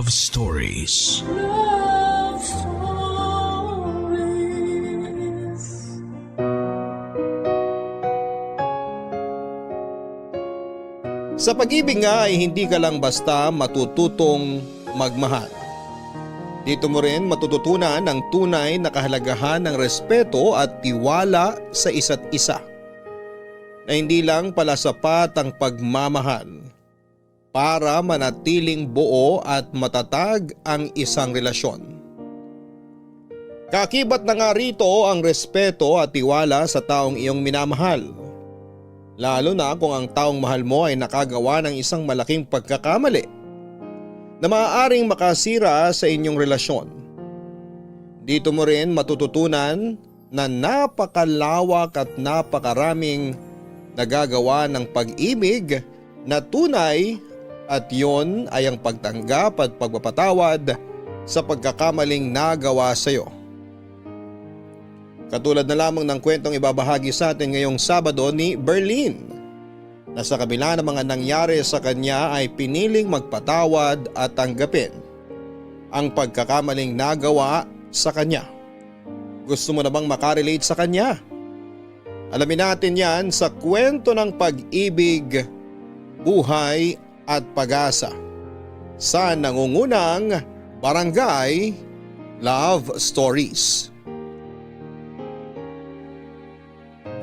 Love Stories. Love Stories. Sa pag-ibig nga ay hindi ka lang basta matututong magmahal. Dito mo rin matututunan ang tunay na kahalagahan ng respeto at tiwala sa isa't isa. Na hindi lang pala sapat ang pagmamahal para manatiling buo at matatag ang isang relasyon. Kakibat na nga rito ang respeto at tiwala sa taong iyong minamahal. Lalo na kung ang taong mahal mo ay nakagawa ng isang malaking pagkakamali na maaaring makasira sa inyong relasyon. Dito mo rin matututunan na napakalawak at napakaraming nagagawa ng pag-ibig na tunay at yon ay ang pagtanggap at pagpapatawad sa pagkakamaling nagawa sa iyo. Katulad na lamang ng kwentong ibabahagi sa atin ngayong Sabado ni Berlin na sa kabila ng mga nangyari sa kanya ay piniling magpatawad at tanggapin ang pagkakamaling nagawa sa kanya. Gusto mo na bang makarelate sa kanya? Alamin natin yan sa kwento ng pag-ibig, buhay at pag-asa sa nangungunang Barangay Love Stories.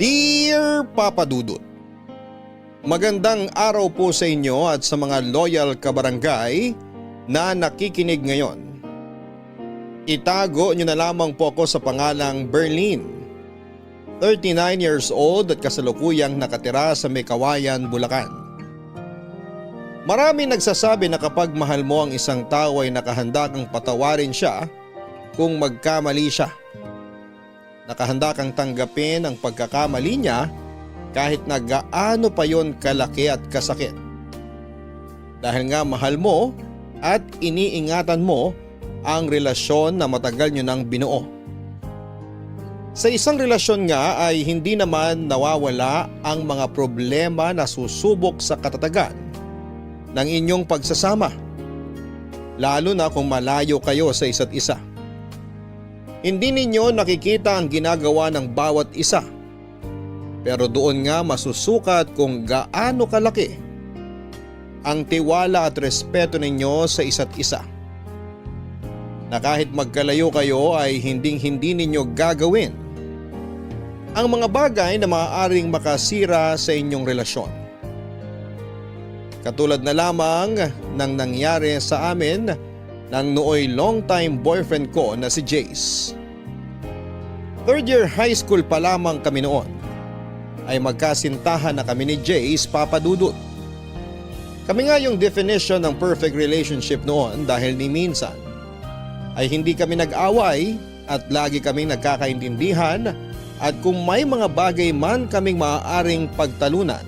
Dear Papa Dudut, magandang araw po sa inyo at sa mga loyal kabarangay na nakikinig ngayon. Itago nyo na lamang po ako sa pangalang Berlin. 39 years old at kasalukuyang nakatira sa Mekawayan, Bulacan. Marami nagsasabi na kapag mahal mo ang isang tao ay nakahanda kang patawarin siya kung magkamali siya. Nakahanda kang tanggapin ang pagkakamali niya kahit na gaano pa yon kalaki at kasakit. Dahil nga mahal mo at iniingatan mo ang relasyon na matagal nyo nang binuo. Sa isang relasyon nga ay hindi naman nawawala ang mga problema na susubok sa katatagan ng inyong pagsasama. Lalo na kung malayo kayo sa isa't isa. Hindi ninyo nakikita ang ginagawa ng bawat isa. Pero doon nga masusukat kung gaano kalaki ang tiwala at respeto ninyo sa isa't isa. Na kahit magkalayo kayo ay hindi ninyo gagawin ang mga bagay na maaaring makasira sa inyong relasyon. Katulad na lamang ng nangyari sa amin ng nooy long-time boyfriend ko na si Jace. Third year high school pa lamang kami noon ay magkasintahan na kami ni Jace, Papa Dudut. Kami nga yung definition ng perfect relationship noon dahil ni minsan ay hindi kami nag-away at lagi kaming nagkakaintindihan at kung may mga bagay man kaming maaaring pagtalunan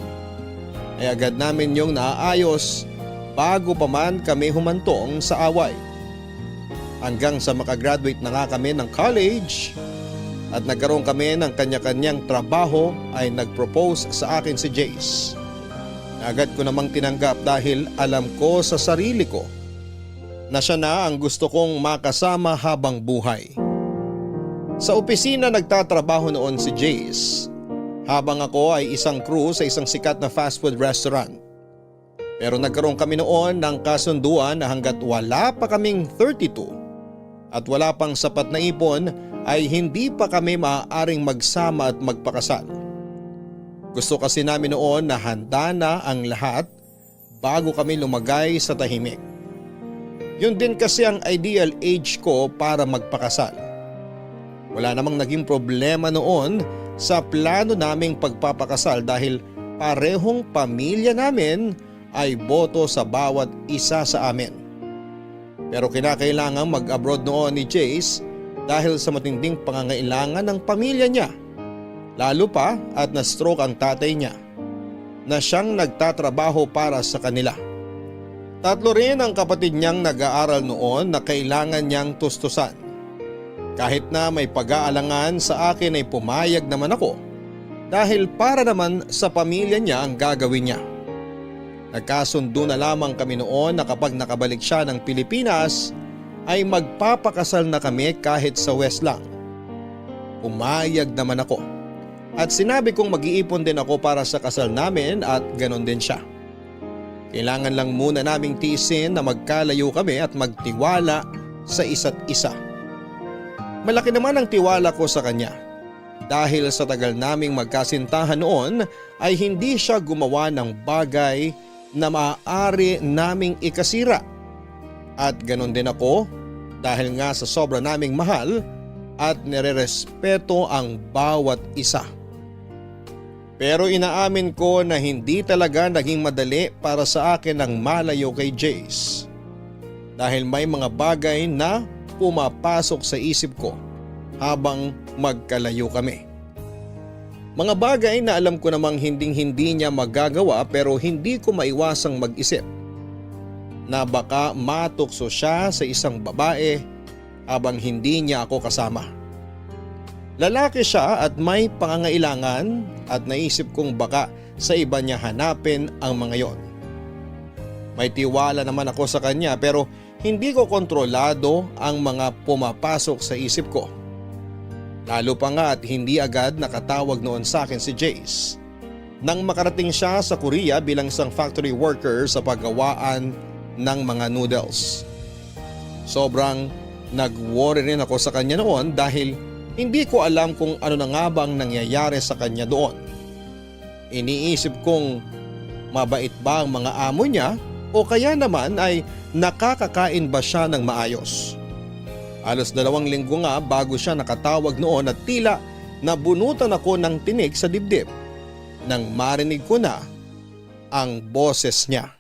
ay agad namin yung naaayos bago pa man kami humantong sa away. Hanggang sa makagraduate na nga kami ng college at nagkaroon kami ng kanya-kanyang trabaho ay nag-propose sa akin si Jace. Agad ko namang tinanggap dahil alam ko sa sarili ko na siya na ang gusto kong makasama habang buhay. Sa opisina nagtatrabaho noon si Jace habang ako ay isang crew sa isang sikat na fast food restaurant. Pero nagkaroon kami noon ng kasunduan na hanggat wala pa kaming 32 at wala pang sapat na ipon ay hindi pa kami maaaring magsama at magpakasal. Gusto kasi namin noon na handa na ang lahat bago kami lumagay sa tahimik. Yun din kasi ang ideal age ko para magpakasal. Wala namang naging problema noon sa plano naming pagpapakasal dahil parehong pamilya namin ay boto sa bawat isa sa amin. Pero kinakailangang mag-abroad noon ni Jace dahil sa matinding pangangailangan ng pamilya niya. Lalo pa at na-stroke ang tatay niya na siyang nagtatrabaho para sa kanila. 3 rin ang kapatid niyang nag-aaral noon na kailangan niyang tustusan. Kahit na may pag-aalangan sa akin ay pumayag naman ako dahil para naman sa pamilya niya ang gagawin niya. Nagkasundo na lamang kami noon na kapag nakabalik siya ng Pilipinas ay magpapakasal na kami kahit sa West lang. Umayag naman ako at sinabi kong mag-iipon din ako para sa kasal namin at ganon din siya. Kailangan lang muna naming tiisin na magkalayo kami at magtiwala sa isa't isa. Malaki naman ang tiwala ko sa kanya. Dahil sa tagal naming magkasintahan noon ay hindi siya gumawa ng bagay na maaari naming ikasira. At ganon din ako dahil nga sa sobra naming mahal at nirerespeto ang bawat isa. Pero inaamin ko na hindi talaga naging madali para sa akin ang malayo kay Jace. Dahil may mga bagay na pumapasok sa isip ko habang magkalayo kami. Mga bagay na alam ko namang hindi niya magagawa pero hindi ko maiwasang mag-isip na baka matukso siya sa isang babae habang hindi niya ako kasama. Lalaki siya at may pangangailangan at naisip kong baka sa iba niya hanapin ang mga yon. May tiwala naman ako sa kanya pero hindi ko kontrolado ang mga pumapasok sa isip ko. Lalo pa nga at hindi agad nakatawag noon sa akin si Jace. Nang makarating siya sa Korea bilang isang factory worker sa paggawaan ng mga noodles. Sobrang nag-worry rin ako sa kanya noon dahil hindi ko alam kung ano na nga bang nangyayari sa kanya doon. Iniisip kong mabait ba ang mga amo niya o kaya naman ay nakakakain ba siya ng maayos. Halos 2 linggo nga bago siya nakatawag noon at tila nabunutan ako ng tinig sa dibdib nang marinig ko na ang boses niya.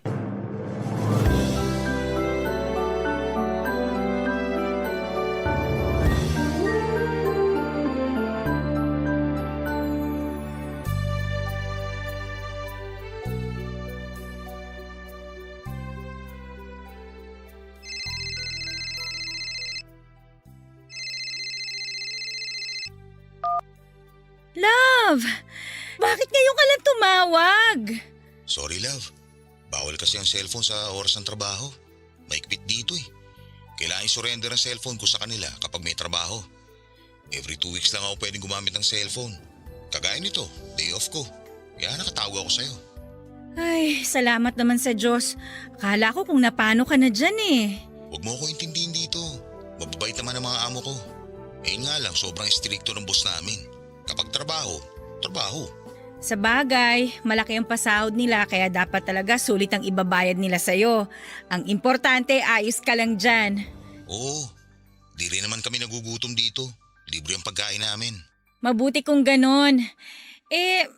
Love! Bakit ngayon ka lang tumawag? Sorry love, bawal kasi ang cellphone sa oras ng trabaho. Maikpit dito eh. Kailangan i-surrender ang cellphone ko sa kanila kapag may trabaho. Every 2 weeks lang ako pwedeng gumamit ng cellphone. Kagaya nito, day off ko. Kaya nakatawag ako sa'yo. Ay, salamat naman sa Diyos. Akala ko kung napano ka na dyan eh. Huwag mo ako intindihin dito. Mababait naman ang mga amo ko. Eh nga lang, sobrang stricto ng boss namin. Kapag trabaho, trabaho. Sa bagay, malaki ang pasahod nila kaya dapat talaga sulit ang ibabayad nila sa'yo. Ang importante, ayos ka lang dyan. Oo, di rin naman kami nagugutom dito. Libre ang pagkain namin. Mabuti kung ganon.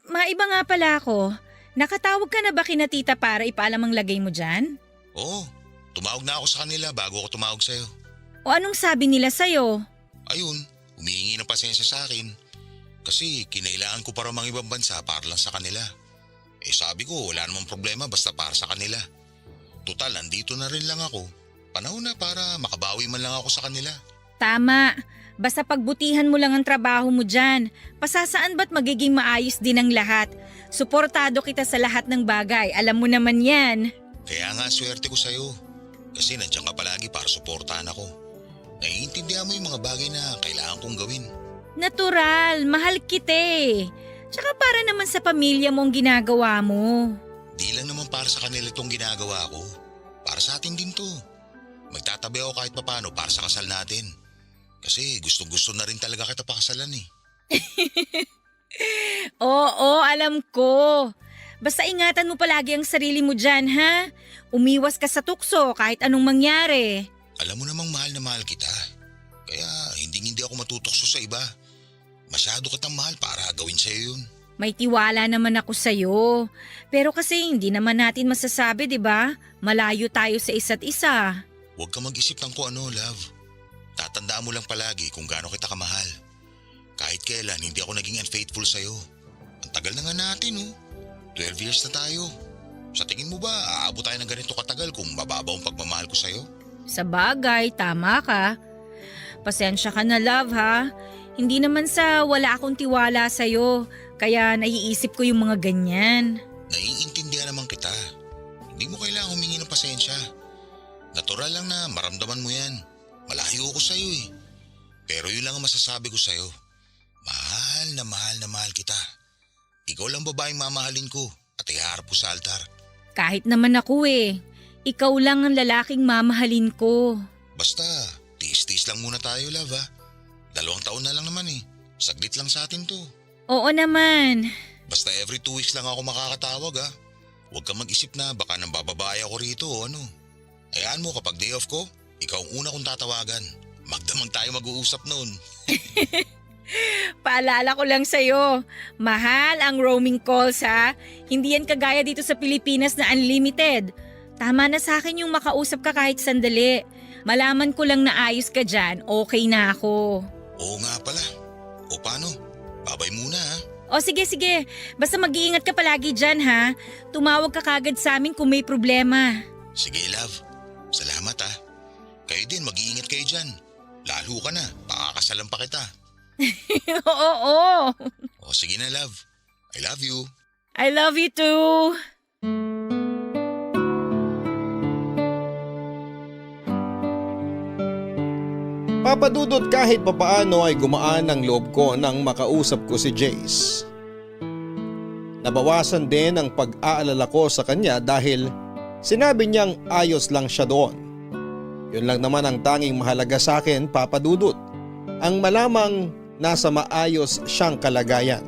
Maiba nga pala ako. Nakatawag ka na ba kina tita para ipaalam ang lagay mo dyan? Oo, tumawag na ako sa kanila bago ako tumawag sa'yo. O anong sabi nila sa'yo? Ayun, humihingi ng pasensya sa akin. Kasi kinailangan ko para mga ibang bansa para lang sa kanila. Eh sabi ko wala namang problema basta para sa kanila. Total, andito na rin lang ako. Panahon na para makabawi man lang ako sa kanila. Tama. Basta pagbutihan mo lang ang trabaho mo dyan. Pasasaan ba't magiging maayos din ang lahat? Suportado kita sa lahat ng bagay. Alam mo naman yan. Kaya nga swerte ko sa'yo. Kasi nandiyan ka palagi para suportahan ako. Naiintindihan mo yung mga bagay na kailangan kong gawin. Natural, mahal kita eh. Tsaka para naman sa pamilya mo ang ginagawa mo. Di lang naman para sa kanila itong ginagawa ko. Para sa atin din to. Magtatabi ako kahit papano para sa kasal natin. Kasi gustong-gusto na rin talaga kita pakasalan eh. Oo, alam ko. Basta ingatan mo palagi ang sarili mo dyan, ha? Umiwas ka sa tukso kahit anong mangyari. Alam mo namang mahal na mahal kita. Kaya hindi ako matutokso sa iba. Masyado kitang mahal para gawin sa'yo yun. May tiwala naman ako sa'yo. Pero kasi hindi naman natin masasabi, di ba? Malayo tayo sa isa't isa. Huwag ka mag-isip ng kung ano, love. Tatandaan mo lang palagi kung gaano kita kamahal. Kahit kailan hindi ako naging unfaithful sa'yo. Ang tagal na nga natin, oh. 12 years na tayo. Sa tingin mo ba, aabot tayo ng ganito katagal kung mababaw ang pagmamahal ko sa'yo? Sa bagay, tama ka. Pasensya ka na, love, ha? Hindi naman sa wala akong tiwala sa'yo, kaya naiisip ko yung mga ganyan. Naiintindihan naman kita. Natural lang na maramdaman mo yan. Malayo ako sa'yo eh. Pero yun lang ang masasabi ko sa'yo. Mahal na mahal kita. Ikaw lang babaeng mamahalin ko at iharap ko sa altar. Kahit naman ako eh. Ikaw lang ang lalaking mamahalin ko. Basta, tiis-tiis lang muna tayo, love ha. 2 taon na lang naman eh. Saglit lang sa atin to. Oo naman. Basta every 2 weeks lang ako makakatawag ha. Huwag kang mag-isip na baka nang bababae ako rito o ano. Hayaan mo kapag day off ko, ikaw ang una kong tatawagan. Magdamag tayo mag-uusap noon. Paalala ko lang sa'yo, mahal ang roaming calls ha. Hindi yan kagaya dito sa Pilipinas na unlimited. Tama na sa akin yung makausap ka kahit sandali. Malaman ko lang na ayos ka dyan, okay na ako. Oo nga pala. O paano? Babay muna ha. O sige, basta mag-iingat ka palagi dyan ha. Tumawag ka kagad sa amin kung may problema. Sige love. Salamat ha. Kayo din mag-iingat kayo dyan. Lalo ka na, pakakasalan pa kita. Oo. O sige na love. I love you. I love you too. Papadudot kahit papaano ay gumaan ang loob ko nang makausap ko si Jace. Nabawasan din ang pag-aalala ko sa kanya dahil sinabi niyang ayos lang siya doon. Yun lang naman ang tanging mahalaga sa akin, Papadudot. Ang malamang nasa maayos siyang kalagayan.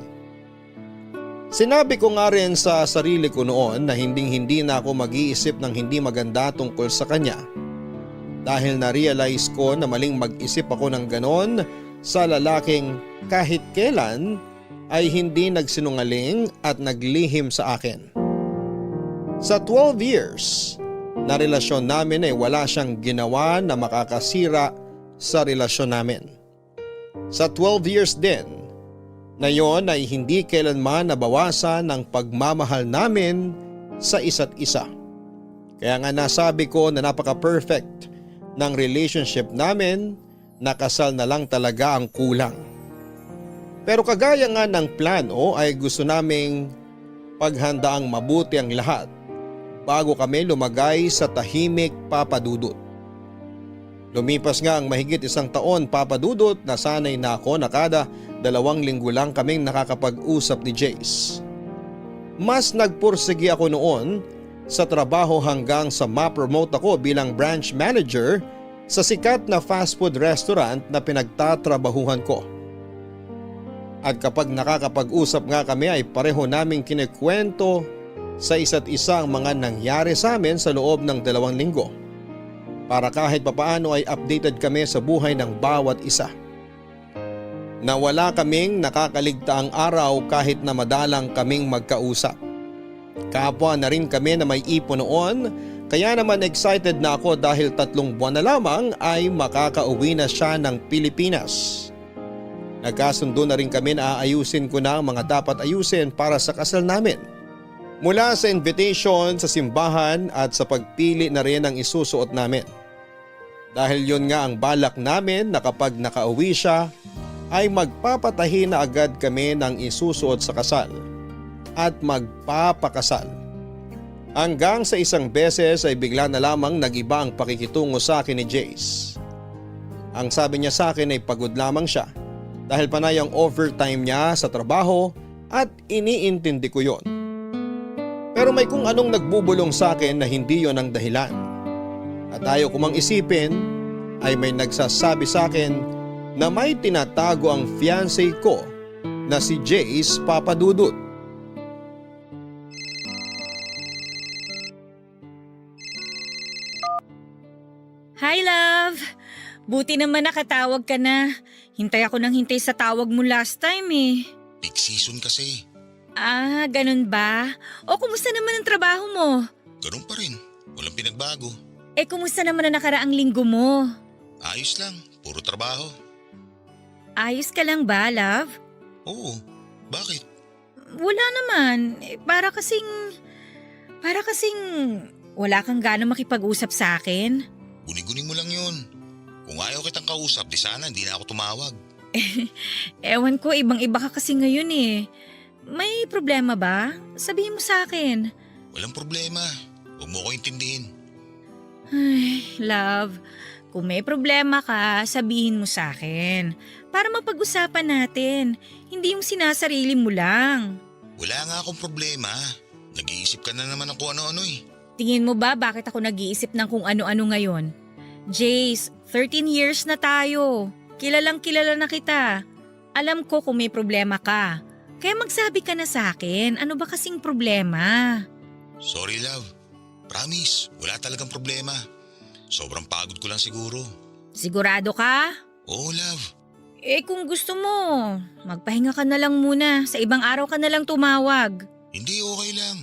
Sinabi ko nga rin sa sarili ko noon na hindi na ako mag-iisip ng hindi maganda tungkol sa kanya. Dahil na-realize ko na maling mag-isip ako ng ganon sa lalaking kahit kailan ay hindi nagsinungaling at naglihim sa akin. Sa 12 years na relasyon namin ay wala siyang ginawa na makakasira sa relasyon namin. Sa 12 years din na yon ay hindi kailanman nabawasan ang pagmamahal namin sa isa't isa. Kaya nga nasabi ko na napaka-perfect ng relationship namin, na kasal na lang talaga ang kulang. Pero kagaya nga ng plano ay gusto naming paghandaang mabuti ang lahat bago kami lumagay sa tahimik, Papadudot. Lumipas nga ang mahigit 1 taon, Papadudot, na sanay na ako na kada 2 linggo lang kaming nakakapag-usap ni Jace. Mas nagpursigi ako noon sa trabaho hanggang sa ma-promote ako bilang branch manager sa sikat na fast food restaurant na pinagtatrabahuhan ko. At kapag nakakapag-usap nga kami ay pareho naming kinikwento sa isa't isa ang mga nangyari sa amin sa loob ng 2 linggo. Para kahit papaano ay updated kami sa buhay ng bawat isa. Na wala kaming nakakaligtaang araw kahit na madalang kaming magkausap. Kapwa na rin kami na may ipon noon, kaya naman excited na ako dahil 3 buwan na lamang ay makakauwi na siya ng Pilipinas. Nagkasundo na rin kami na aayusin ko na ang mga dapat ayusin para sa kasal namin. Mula sa invitation sa simbahan at sa pagpili na rin ang isusuot namin. Dahil yun nga ang balak namin na kapag nakauwi siya ay magpapatahi na agad kami ng isusuot sa kasal at magpapakasal. Hanggang sa isang beses ay bigla na lamang nag-iba ang pakikitungo sa akin ni Jace. Ang sabi niya sa akin ay pagod lamang siya dahil panay ang overtime niya sa trabaho at iniintindi ko yon. Pero may kung anong nagbubulong sa akin na hindi yon ang dahilan. At ayaw ko mang isipin ay may nagsasabi sa akin na may tinatago ang fiancé ko na si Jace, Papadudot. Hi love! Buti naman nakatawag ka na. Hintay ako ng hintay sa tawag mo last time eh. Peak season kasi. Ah, ganun ba? O kumusta naman ang trabaho mo? Ganun pa rin. Walang pinagbago. Eh kumusta naman ang nakaraang linggo mo? Ayos lang. Puro trabaho. Ayos ka lang ba, love? Oo. Bakit? Wala naman. Para kasing wala kang gana makipag-usap sa akin. Guni-guni mo lang yun. Kung ayaw kitang kausap, di sana hindi na ako tumawag. Ewan ko, ibang-iba ka kasi ngayon eh. May problema ba? Sabihin mo sa akin. Walang problema. Huwag mo ko intindihin. Ay, love, kung may problema ka, sabihin mo sa akin. Para mapag-usapan natin, hindi yung sinasarili mo lang. Wala nga akong problema. Nag-iisip ka na naman ng kung ano-ano eh. Tingin mo ba bakit ako nag-iisip ng kung ano-ano ngayon? Jace, 13 years na tayo. Kilalang kilala na kita. Alam ko kung may problema ka. Kaya magsabi ka na sa akin, ano ba kasing problema? Sorry love. Promise, wala talagang problema. Sobrang pagod ko lang siguro. Sigurado ka? Oo love. Eh kung gusto mo, magpahinga ka na lang muna. Sa ibang araw ka na lang tumawag. Hindi okay lang.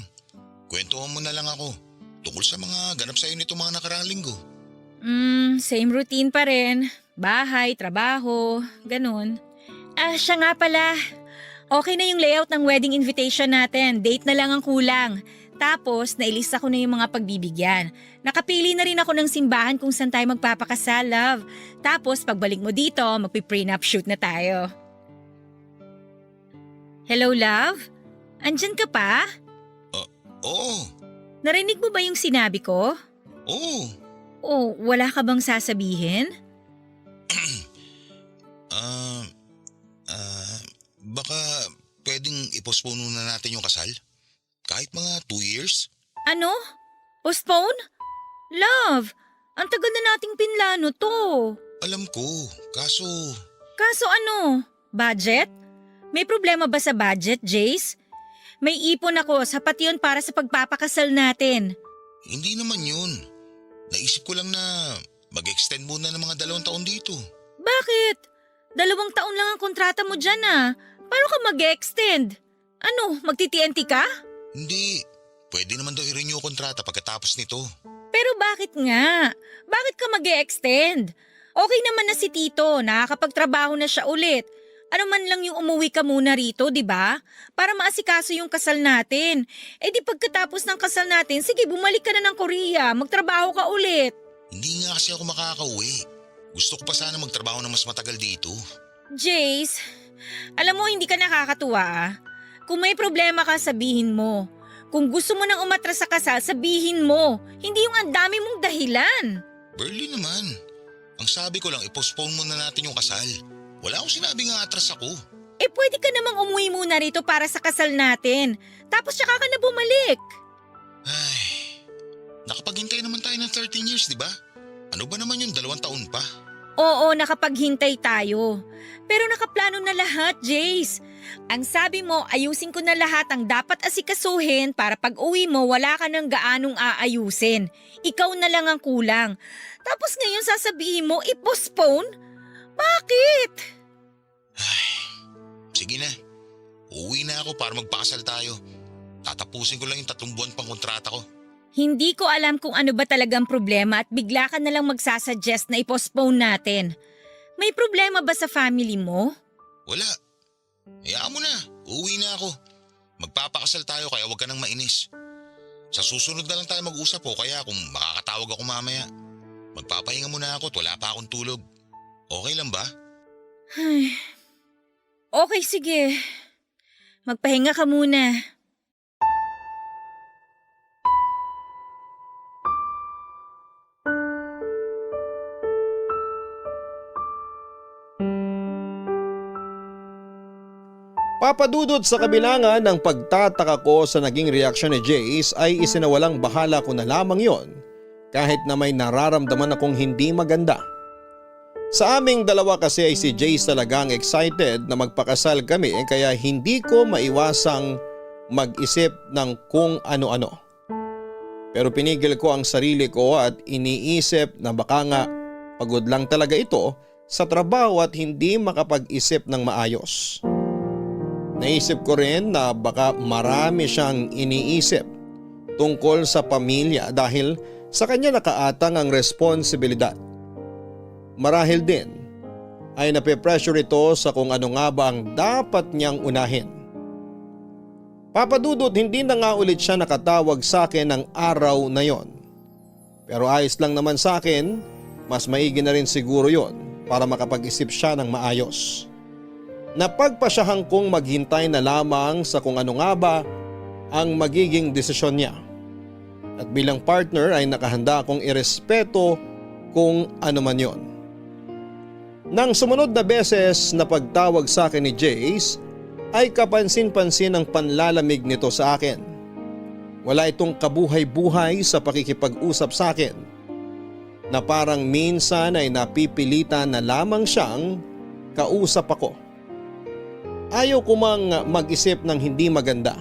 Kwentuhan mo na lang ako. Tungkol sa mga ganap sa'yo nito mga nakaraang linggo. Same routine pa rin. Bahay, trabaho, ganun. Siya nga pala. Okay na yung layout ng wedding invitation natin. Date na lang ang kulang. Tapos, nailista ko na yung mga pagbibigyan. Nakapili na rin ako ng simbahan kung saan tayo magpapakasal, love. Tapos, pagbalik mo dito, magpi-prenup shoot na tayo. Hello, love? Andyan ka pa? Oo. Narinig mo ba yung sinabi ko? Oo. O, wala ka bang sasabihin? Baka pwedeng i-postpone muna natin yung kasal? Kahit mga 2 years? Ano? Postpone? Love, ang tagal na nating pinlano to. Alam ko, kaso… Kaso ano? Budget? May problema ba sa budget, Jace? May ipon ako, sapat yun para sa pagpapakasal natin. Hindi naman yun. Naisip ko lang na mag-extend muna ng mga 2 taon dito. Bakit? 2 taon lang ang kontrata mo dyan ah. Paano ka mag-extend? Ano, magti-TNT ka? Hindi. Pwede naman daw i-renew kontrata pagkatapos nito. Pero bakit nga? Bakit ka mag-extend? Okay naman na si Tito, nakakapagtrabaho na siya ulit. Ano man lang yung umuwi ka muna rito, di ba? Para maasikaso yung kasal natin. Eh di pagkatapos ng kasal natin, sige bumalik ka na ng Korea, magtrabaho ka ulit. Hindi nga kasi ako makakauwi. Gusto ko pa sana magtrabaho na mas matagal dito. Jace, alam mo hindi ka nakakatuwa ah. Kung may problema ka, sabihin mo. Kung gusto mo nang umatras sa kasal, sabihin mo. Hindi yung ang dami mong dahilan. Barely naman. Ang sabi ko lang, i-postpone muna natin yung kasal. Wala akong sinabing atras ako. Eh pwede ka namang umuwi muna rito para sa kasal natin. Tapos tsaka ka na bumalik. Ay, nakapaghintay naman tayo ng 13 years, di ba? Ano ba naman yung 2 taon pa? Oo, nakapaghintay tayo. Pero nakaplano na lahat, Jace. Ang sabi mo, ayusin ko na lahat ang dapat asikasuhin para pag uwi mo wala ka ng gaanong aayusin. Ikaw na lang ang kulang. Tapos ngayon sasabihin mo, i-postpone? Bakit? Ay, sige na. Uuwi na ako para magpakasal tayo. Tatapusin ko lang yung 3 buwan pang kontrata ko. Hindi ko alam kung ano ba talagang problema at bigla ka na lang magsasuggest na i-postpone natin. May problema ba sa family mo? Wala. Hayaan mo na. Uuwi na ako. Magpapakasal tayo kaya huwag ka nang mainis. Sa susunod na lang tayo mag-usap o kaya kung makakatawag ako mamaya. Magpapahinga muna ako at wala pa akong tulog. Okay lang ba? Ay, okay, sige. Magpahinga ka muna. Papadudod sa kabilangan ng pagtataka ko sa naging reaksyon ni Jace ay isinawalang bahala ko na lamang yon kahit na may nararamdaman akong hindi maganda. Sa aming dalawa kasi ay si Jace talagang excited na magpakasal kami kaya hindi ko maiwasang mag-isip ng kung ano-ano. Pero pinigil ko ang sarili ko at iniisip na baka nga pagod lang talaga ito sa trabaho at hindi makapag-isip ng maayos. Naisip ko rin na baka marami siyang iniisip tungkol sa pamilya dahil sa kanya nakaatang ang responsibilidad. Marahil din ay nape-pressure ito sa kung ano nga ba ang dapat niyang unahin. Papadudot hindi na nga ulit siya nakatawag sa akin ng araw na yon. Pero ayos lang naman sa akin, mas maigi na rin siguro yon para makapag-isip siya ng maayos. Napagpasyahan kong maghintay na lamang sa kung ano nga ba ang magiging desisyon niya. At bilang partner ay nakahanda akong irespeto kung ano man yon. Nang sumunod na beses na pagtawag sa akin ni Jace ay kapansin-pansin ang panlalamig nito sa akin. Wala itong kabuhay-buhay sa pakikipag-usap sa akin na parang minsan ay napipilitan na lamang siyang kausap ako. Ayaw ko mang mag-isip ng hindi maganda.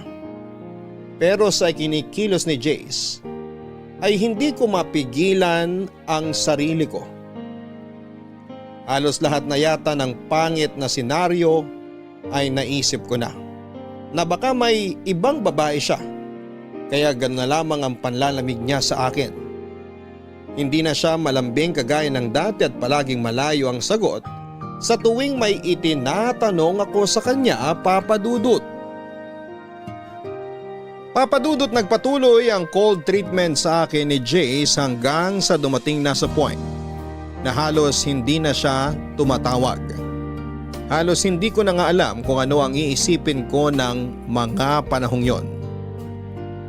Pero sa kinikilos ni Jace ay hindi ko mapigilan ang sarili ko. Halos lahat na yata ng pangit na senaryo ay naisip ko na baka may ibang babae siya kaya gano'n na lamang ang panlalamig niya sa akin. Hindi na siya malambing kagaya ng dati at palaging malayo ang sagot sa tuwing may itinatanong ako sa kanya, Papa Dudut. Papa Dudut, nagpatuloy ang cold treatment sa akin ni Jace hanggang sa dumating na sa point na halos hindi na siya tumatawag. Halos hindi ko na nga alam kung ano ang iisipin ko ng mga panahong yon.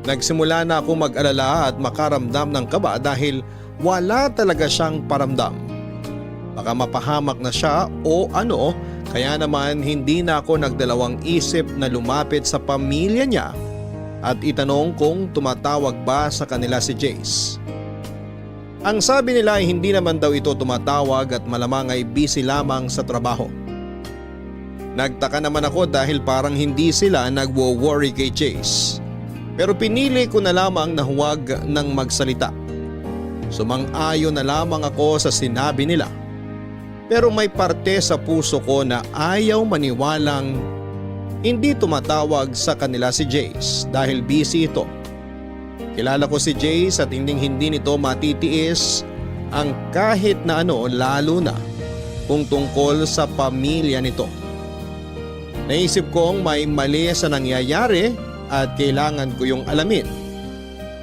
Nagsimula na ako mag-alala at makaramdam ng kaba dahil wala talaga siyang paramdam. Baka mapahamak na siya o ano, kaya naman hindi na ako nagdalawang isip na lumapit sa pamilya niya at itanong kung tumatawag ba sa kanila si Jace. Ang sabi nila ay hindi naman daw ito tumatawag at malamang ay busy lamang sa trabaho. Nagtaka naman ako dahil parang hindi sila nagwo-worry kay Jace. Pero pinili ko na lamang na huwag nang magsalita. Sumang-ayon na lamang ako sa sinabi nila. Pero may parte sa puso ko na ayaw maniwalang hindi tumatawag sa kanila si Jace dahil busy ito. Kilala ko si Jace at hindi nito matitiis ang kahit na ano, lalo na kung tungkol sa pamilya nito. Naisip kong may mali sa nangyayari at kailangan ko yung alamin.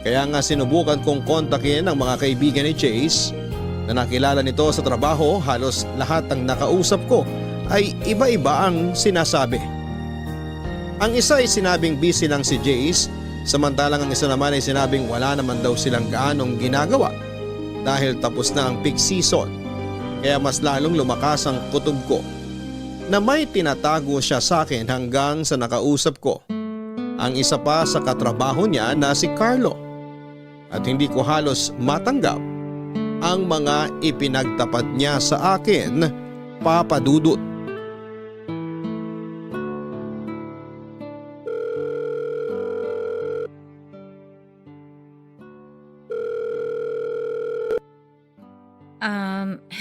Kaya nga sinubukan kong kontakin ang mga kaibigan ni Jace na nakilala nito sa trabaho. Halos lahat ng nakausap ko ay iba-iba ang sinasabi. Ang isa ay sinabing busy lang si Jace, samantalang ang isa naman ay sinabing wala naman daw silang gaanong ginagawa dahil tapos na ang peak season. Kaya mas lalong lumakas ang kutob ko na may tinatago siya sa akin hanggang sa nakausap ko ang isa pa sa katrabaho niya na si Carlo. At hindi ko halos matanggap ang mga ipinagtapat niya sa akin, Papa Dudut.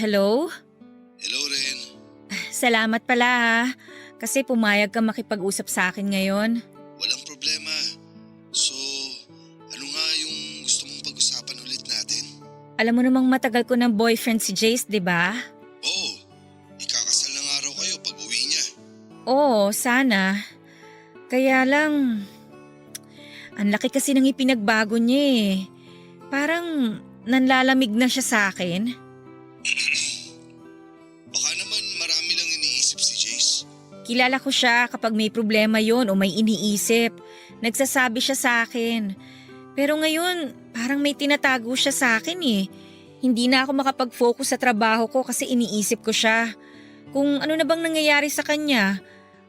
Hello? Hello, Ren. Salamat pala ha, kasi pumayag ka makipag-usap sa akin ngayon. Walang problema. So, ano nga yung gusto mong pag-usapan ulit natin? Alam mo namang matagal ko ng boyfriend si Jace, di ba? Oo, ikakasal na nga raw kayo pag uwi niya. Oo, sana. Kaya lang, ang laki kasi ng ipinagbago niya eh. Parang nanlalamig na siya sa akin. Baka naman marami lang iniisip si Jace. Kilala ko siya kapag may problema yon o may iniisip. Nagsasabi siya sa akin. Pero ngayon, parang may tinatago siya sa akin eh. Hindi na ako makapag-focus sa trabaho ko kasi iniisip ko siya. Kung ano na bang nangyayari sa kanya,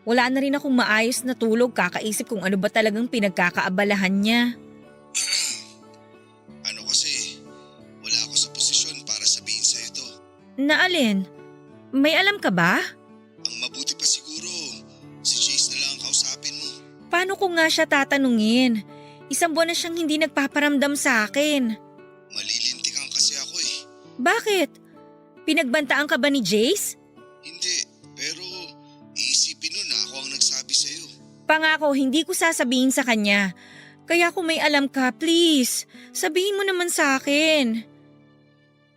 wala na rin akong maayos na tulog kakaisip kung ano ba talagang pinagkakaabalahan niya. Ano kasi, wala ako sa posisyon para sabihin sa'yo to. Na alin? May alam ka ba? Ang mabuti pa siguro, si Jace na lang ang kausapin mo. Paano ko nga siya tatanungin? Isang buwan na siyang hindi nagpaparamdam sa akin. Malilintikan kasi ako eh. Bakit? Pinagbantaan ka ba ni Jace? Hindi, pero iisipin nun na ako ang nagsabi sa'yo. Pangako, hindi ko sasabihin sa kanya. Kaya kung may alam ka, please, sabihin mo naman sa akin.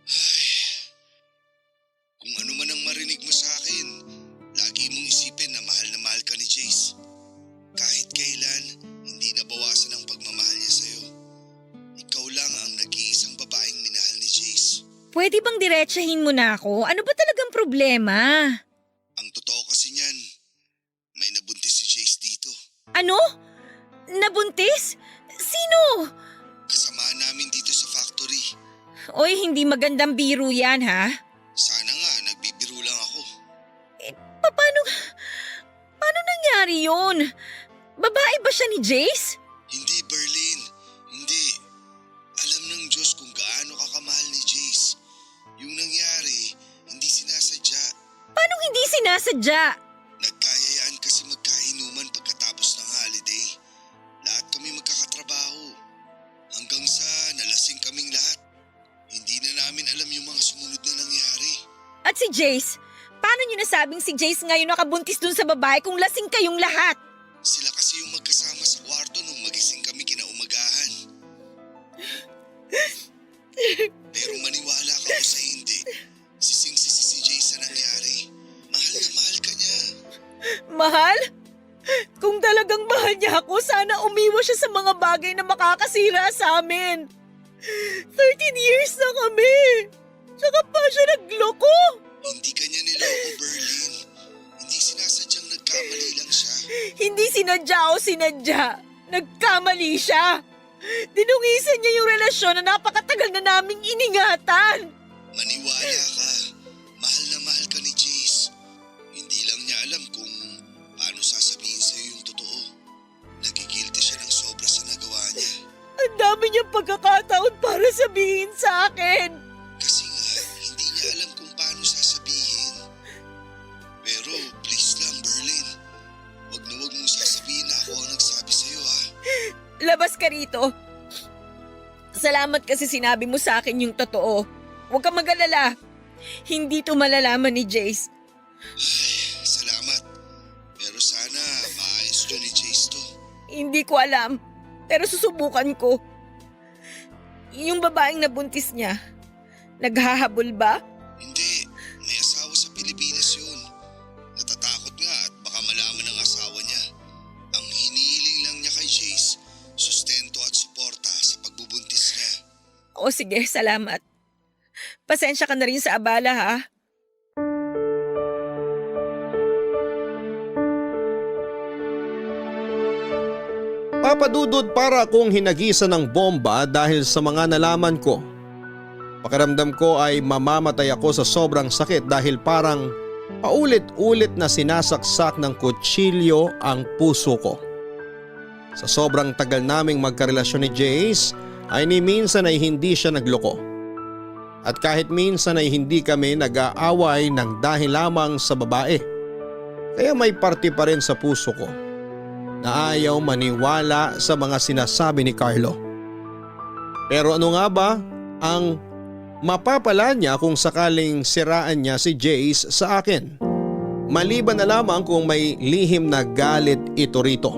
Ay, kung ano man ang marinig mo sa akin, lagi mong isipin na mahal ka ni Jace. Kahit kailan, hindi nabawasan ang pagmamahal niya sa'yo. Ikaw lang ang nag-iisang babaeng minahal ni Jace. Pwede bang diretsahin mo na ako? Ano ba talagang problema? Ang totoo kasi niyan, may nabuntis si Jace dito. Ano? Nabuntis? Sino? Kasama namin Oy, hindi magandang biro yan ha. Sana nga, nagbibiro lang ako. Paano nangyari yun? Babae ba siya ni Jace? Hindi, Berlin. Hindi. Alam ng Diyos kung gaano kakamahal ni Jace. Yung nangyari, hindi sinasadya. Paano hindi sinasadya? Nagkayayaan kasi magkainuman pagkatapos ng holiday. Lahat kami magkakatrabaho. Hanggang sa nalasing kaming lahat. Hindi na namin alam yung mga sumunod na nangyari. At si Jace? Paano niyo nasabing si Jace ngayon nakabuntis dun sa babae kung lasing kayong lahat? Sila kasi yung magkasama sa kwarto nung magising kami kinaumagahan. Pero maniwala ka o sa hindi, sising-sisi si Jace sa nangyari. Mahal na mahal ka niya. Mahal? Kung talagang mahal niya ako, sana umiwas siya sa mga bagay na makakasira sa amin. 13 years na kami. Tsaka pa siya nagloko. Hindi ka niya niloko, Berlin. Hindi sinasadyang nagkamali lang siya. Hindi sinadya o sinadya. Nagkamali siya. Dinungisan niya yung relasyon na napakatagal na naming iningatan. Maniwala ka. Mahal na mahal ka ni Jace. Hindi lang niya alam kung paano sasabihin sa'yo yung totoo. Nagigilty siya ng sobra sa nagawa niya. Ang dami niyang pagkakataon para sabihin sa akin. Kasi nga, hindi niya alam kung paano sasabihin. Pero please lang, Berlin. Wag na wag mong sasabihin na ako ang nagsabi sa'yo, ha? Labas ka rito. Salamat kasi sinabi mo sa akin yung totoo. Huwag kang mag-alala. Hindi to malalaman ni Jace. Ay, salamat. Pero sana maayos niyo ni Jace to. Hindi ko alam. Pero susubukan ko. Yung babaeng nabuntis niya, naghahabol ba? Hindi. May asawa sa Pilipinas yun. Natatakot nga at baka malaman ng asawa niya. Ang hinihiling lang niya kay Jace, sustento at suporta sa pagbubuntis niya. O sige, salamat. Pasensya ka na rin sa abala ha. Papadudod para akong hinagisan ng bomba dahil sa mga nalaman ko. Pakiramdam ko ay mamamatay ako sa sobrang sakit dahil parang paulit-ulit na sinasaksak ng kutsilyo ang puso ko. Sa sobrang tagal naming magkarelasyon ni Jace ay ni minsan ay hindi siya nagloko. At kahit minsan ay hindi kami nag-aaway ng dahil lamang sa babae. Kaya may parte pa rin sa puso ko na ayaw maniwala sa mga sinasabi ni Carlo. Pero ano nga ba ang mapapala niya kung sakaling siraan niya si Jace sa akin? Maliban na lamang kung may lihim na galit ito rito.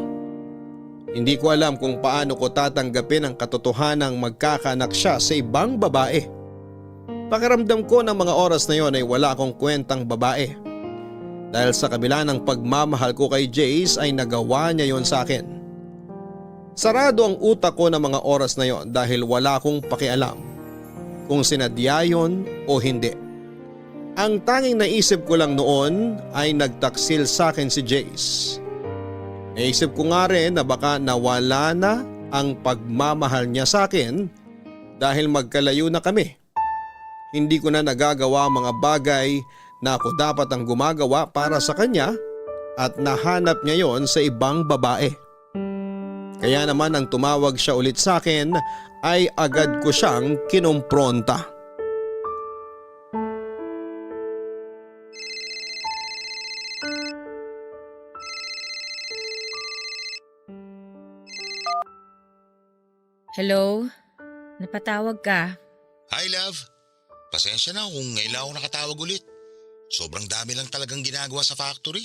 Hindi ko alam kung paano ko tatanggapin ang katotohanang magkakaanak siya sa ibang babae. Pakiramdam ko ng mga oras na yon ay wala akong kwentang babae. Dahil sa kabila ng pagmamahal ko kay Jace ay nagawa niya yon sa akin. Sarado ang utak ko ng mga oras na yon dahil wala akong pakialam kung sinadya yon o hindi. Ang tanging naisip ko lang noon ay nagtaksil sa akin si Jace. Naisip ko nga rin na baka nawala na ang pagmamahal niya sa akin dahil magkalayo na kami. Hindi ko na nagagawa mga bagay na ako dapat ang gumagawa para sa kanya at nahanap niya yon sa ibang babae. Kaya naman nang tumawag siya ulit sa akin ay agad ko siyang kinumpronta. Hello? Napatawag ka? Hi, love. Pasensya na kung ngayon lang ako nakatawag ulit. Sobrang dami lang talagang ginagawa sa factory.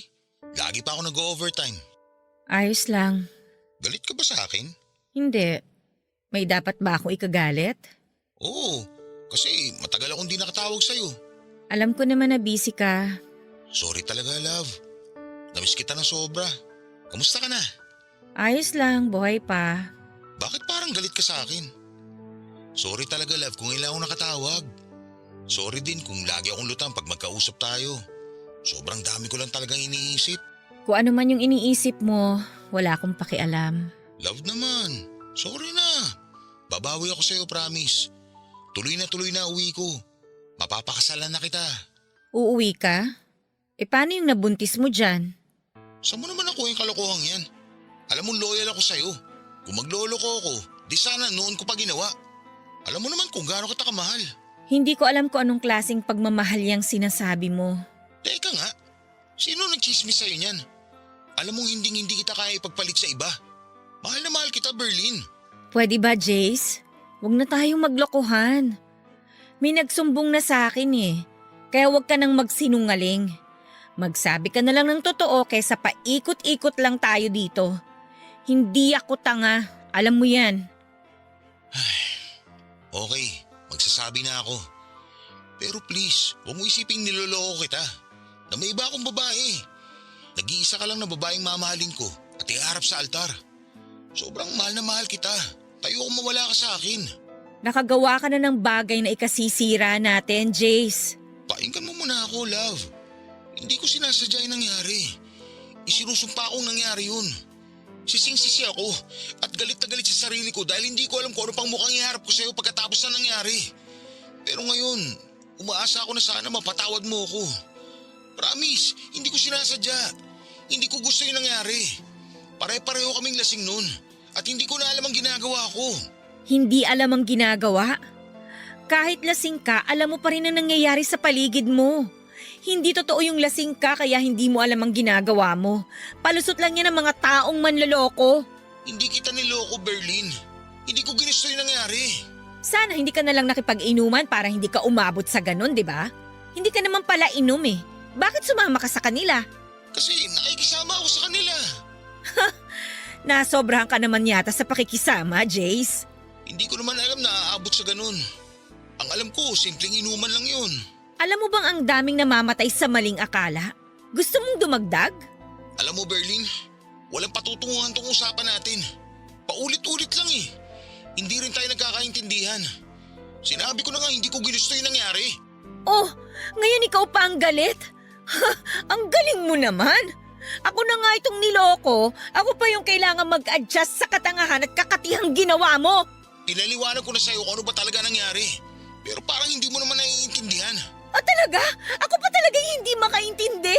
Lagi pa ako nag-overtime. Ayos lang. Galit ka ba sa akin? Hindi. May dapat ba akong ikagalit? Oo, kasi matagal akong di nakatawag sa'yo. Alam ko naman na busy ka. Sorry talaga, love. Namiss kita ng sobra. Kamusta ka na? Ayos lang, buhay pa. Bakit parang galit ka sa akin? Sorry talaga, love, kung ngayon lang ako nakatawag. Sorry din kung lagi akong lutang pag magkausap tayo. Sobrang dami ko lang talagang iniisip. Kung ano man yung iniisip mo, wala akong pakialam. Love naman. Sorry na. Babawi ako sa'yo, promise. Tuloy na uwi ko. Mapapakasalan na kita. Uuwi ka? Paano yung nabuntis mo dyan? Saan mo naman ako yung kalokohang yan? Alam mo loyal ako sa'yo. Kung magloloko ako, di sana noon ko pa ginawa. Alam mo naman kung gaano kita kamahal. Hindi ko alam kung anong klaseng pagmamahal yung sinasabi mo. Teka nga, sino nagchismis sa'yo niyan? Alam mong hindi kita kaya ipagpalit sa iba. Mahal na mahal kita, Berlin. Pwede ba, Jace? Huwag na tayong maglokohan. May nagsumbong na sa akin eh. Kaya huwag ka nang magsinungaling. Magsabi ka na lang ng totoo kaysa paikot-ikot lang tayo dito. Hindi ako tanga. Alam mo yan. Okay, magsasabi na ako. Pero please, huwag mo isiping niloloko kita. Na may iba akong babae. Nag-iisa ka lang na babaeng mamahalin ko at iharap sa altar. Sobrang mahal na mahal kita. Tayo kung mawala ka sa akin. Nakagawa ka na ng bagay na ikasisira natin, Jace. Painggan mo muna ako, love. Hindi ko sinasadya yung nangyari. Isinusumpa akong nangyari yun. Sising-sisi ako at galit na galit sa sarili ko dahil hindi ko alam kung ano pang mukhang iharap ko sa'yo pagkatapos na nangyari. Pero ngayon, umaasa ako na sana mapatawad mo ako. Promise, hindi ko sinasadya. Hindi ko gusto yung nangyari. Pare-pareho kaming lasing nun at hindi ko na alam ang ginagawa ko. Hindi alam ang ginagawa? Kahit lasing ka, alam mo pa rin ang nangyayari sa paligid mo. Hindi totoo yung lasing ka kaya hindi mo alam ang ginagawa mo. Palusot lang yan ng mga taong manloloko. Hindi kita niloko, Berlin. Hindi ko ginusto yung nangyari. Sana hindi ka na lang nakipag-inuman para hindi ka umabot sa ganun, di ba? Hindi ka naman pala inom eh. Bakit sumama ka sa kanila? Kasi nakikisama ako sa kanila. Nasobrahan ka naman yata sa pakikisama, Jace. Hindi ko naman alam na aabot sa ganun. Ang alam ko, simpleng inuman lang yun. Alam mo bang ang daming namamatay sa maling akala? Gusto mong dumagdag? Alam mo, Berlin, walang patutunguhan tong usapan natin. Paulit-ulit lang eh. Hindi rin tayo nagkakaintindihan. Sinabi ko na nga hindi ko ginusto yung nangyari. Oh, ngayon ikaw pa ang galit? Ang galing mo naman. Ako na nga itong niloko. Ako pa yung kailangan mag-adjust sa katangahan at kakatihang ginawa mo. Pinaliwanag ko na sa'yo kung ano ba talaga nangyari. Pero parang hindi mo naman naiintindihan. Ah, talaga? Ako pa talaga hindi makaintindi.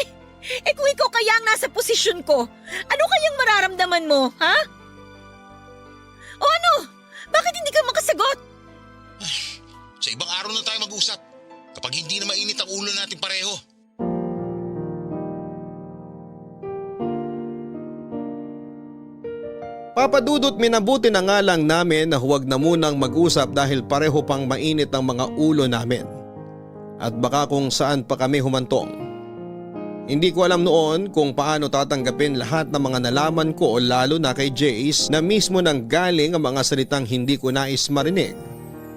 Kung ikaw kaya ang nasa posisyon ko, ano kayang mararamdaman mo, ha? O ano? Bakit hindi ka makasagot? Sa ibang araw na tayo mag-usap. Kapag hindi na mainit ang ulo natin pareho. Papadudot minabuti na nga lang namin na huwag na munang mag-usap dahil pareho pang mainit ang mga ulo namin. At baka kung saan pa kami humantong. Hindi ko alam noon kung paano tatanggapin lahat ng mga nalaman ko lalo na kay Jace na mismo nang galing ang mga salitang hindi ko nais marinig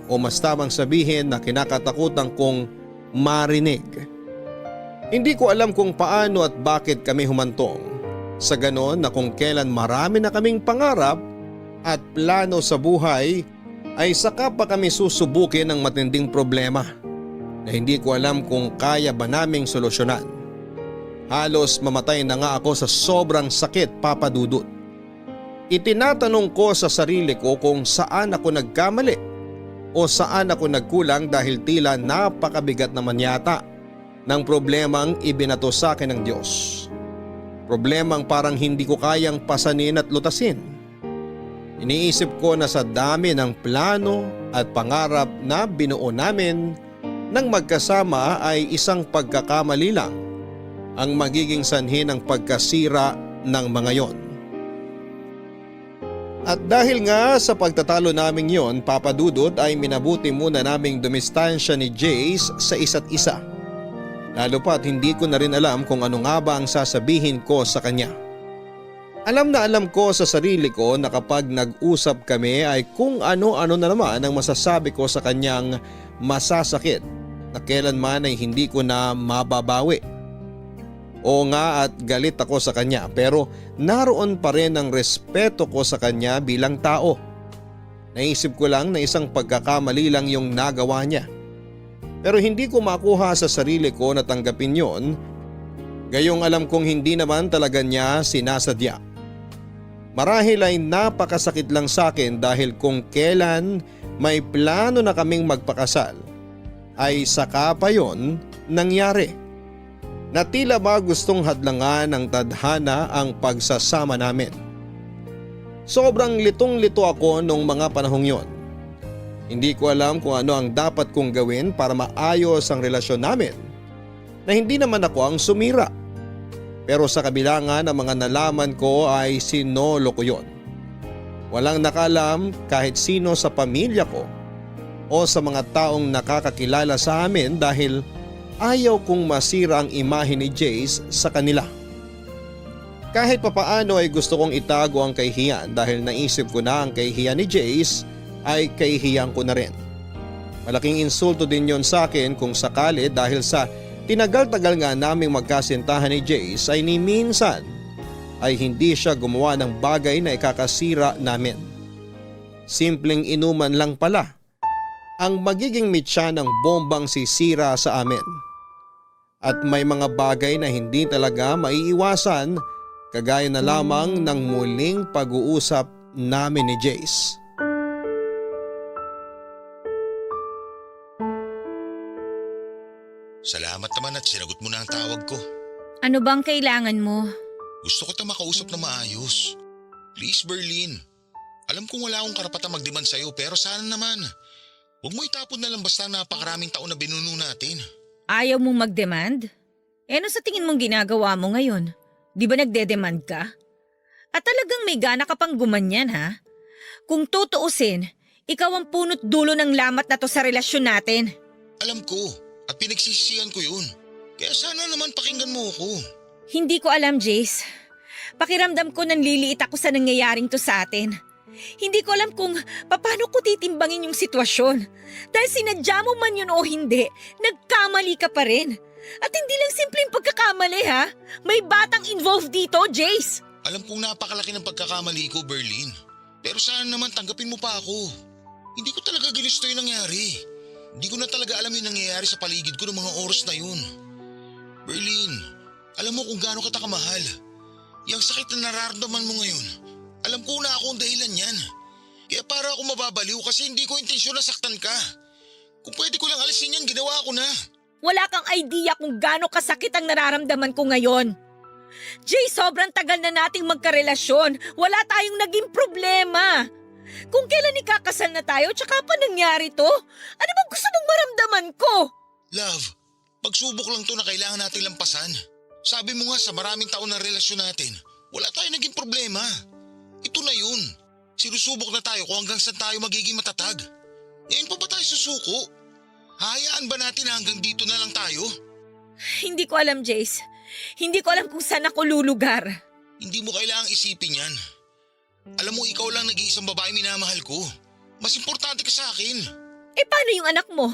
o mas tamang sabihin na kinakatakutan kong marinig. Hindi ko alam kung paano at bakit kami humantong. Sa ganon na kung kailan marami na kaming pangarap at plano sa buhay ay saka pa kami susubukin ng matinding problema na hindi ko alam kung kaya ba naming solusyonan. Halos mamatay na nga ako sa sobrang sakit, Papa Dudut. Itinatanong ko sa sarili ko kung saan ako nagkamali o saan ako nagkulang dahil tila napakabigat naman yata ng problemang ibinato sa akin ng Diyos. Problemang parang hindi ko kayang pasanin at lutasin. Iniisip ko na sa dami ng plano at pangarap na binuo namin nang magkasama ay isang pagkakamali lang ang magiging sanhi ng pagkasira ng mga yon. At dahil nga sa pagtatalo naming yon, Papa Dudut, ay minabuti muna naming dumistansya ni Jace sa isa't isa. Lalo pa't hindi ko na rin alam kung ano nga ba ang sasabihin ko sa kanya. Alam na alam ko sa sarili ko na kapag nag-usap kami ay kung ano-ano na naman ang masasabi ko sa kanyang masasakit na kailanman ay hindi ko na mababawi. Oo nga at galit ako sa kanya pero naroon pa rin ang respeto ko sa kanya bilang tao. Naisip ko lang na isang pagkakamali lang yung nagawa niya. Pero hindi ko makuha sa sarili ko na tanggapin yon, gayong alam kong hindi naman talaga niya sinasadya. Marahil ay napakasakit lang sa akin dahil kung kailan may plano na kaming magpakasal ay saka pa yon nangyari. Na tila ba gustong hadlangan ng tadhana ang pagsasama namin. Sobrang litong-lito ako nung mga panahong yon. Hindi ko alam kung ano ang dapat kong gawin para maayos ang relasyon namin na hindi naman ako ang sumira. Pero sa kabila nga ng mga nalaman ko ay sinolo ko yon. Walang nakalam kahit sino sa pamilya ko o sa mga taong nakakakilala sa amin dahil ayaw kong masira ang imahe ni Jace sa kanila. Kahit papaano ay gusto kong itago ang kahihiyan dahil naisip ko na ang kahihiyan ni Jace ay kahihiyan ko na rin. Malaking insulto din yon sa akin kung sakali dahil sa tinagal-tagal nga naming magkasintahan ni Jace ay ni minsan ay hindi siya gumawa ng bagay na ikakasira namin. Simpleng inuman lang pala ang magiging mitya ng bombang sisira sa amin. At may mga bagay na hindi talaga maiiwasan kagaya na lamang ng muling pag-uusap namin ni Jace. Salamat naman at sinagot mo na ang tawag ko. Ano bang kailangan mo? Gusto ko tayong makausap na maayos. Please, Berlin. Alam kong wala akong karapatang magdemand sa'yo pero sana naman. Huwag mo itapon na lang basta napakaraming taon na binuno natin. Ayaw mong mag-demand? Ano sa tingin mong ginagawa mo ngayon? Di ba nagde-demand ka? At talagang may gana ka pang gumanyan ha? Kung tutuusin, ikaw ang punot dulo ng lamat na to sa relasyon natin. Alam ko at pinagsisisihan ko yun. Kaya sana naman pakinggan mo ako. Hindi ko alam, Jace. Pakiramdam ko nanliliit ako sa nangyayaring to sa atin. Hindi ko alam kung paano ko titimbangin yung sitwasyon. Dahil sinadya mo man yun o hindi, nagkamali ka pa rin. At hindi lang simpleng pagkakamali ha. May batang involved dito, Jace. Alam kong napakalaki ng pagkakamali ko, Berlin. Pero sana naman tanggapin mo pa ako. Hindi ko talaga ginusto yung nangyari. Hindi ko na talaga alam yung nangyayari sa paligid ko ng mga oras na yun. Berlin, alam mo kung gaano kita kamahal. Yung sakit na nararamdaman mo ngayon, alam ko na ako ang dahilan yan. Kaya para ako mababaliw kasi hindi ko intensyon na saktan ka. Kung pwede ko lang alisin yan, ginawa ko na. Wala kang idea kung gaano kasakit ang nararamdaman ko ngayon. Jay, sobrang tagal na nating magkarelasyon. Wala tayong naging problema. Kung kailan ikakasal na tayo, tsaka pa nangyari to? Ano bang gusto mong maramdaman ko? Love, pagsubok lang to na kailangan natin lampasan. Sabi mo nga sa maraming taon na relasyon natin, wala tayong naging problema. Ito na yun. Sinusubok na tayo kung hanggang saan tayo magiging matatag. Ngayon pa ba tayo susuko? Hayaan ba natin na hanggang dito na lang tayo? Hindi ko alam, Jace. Hindi ko alam kung saan ako lulugar. Hindi mo kailangang isipin yan. Alam mo, ikaw lang nag-iisang babae minamahal ko. Mas importante ka sa akin. Eh paano yung anak mo?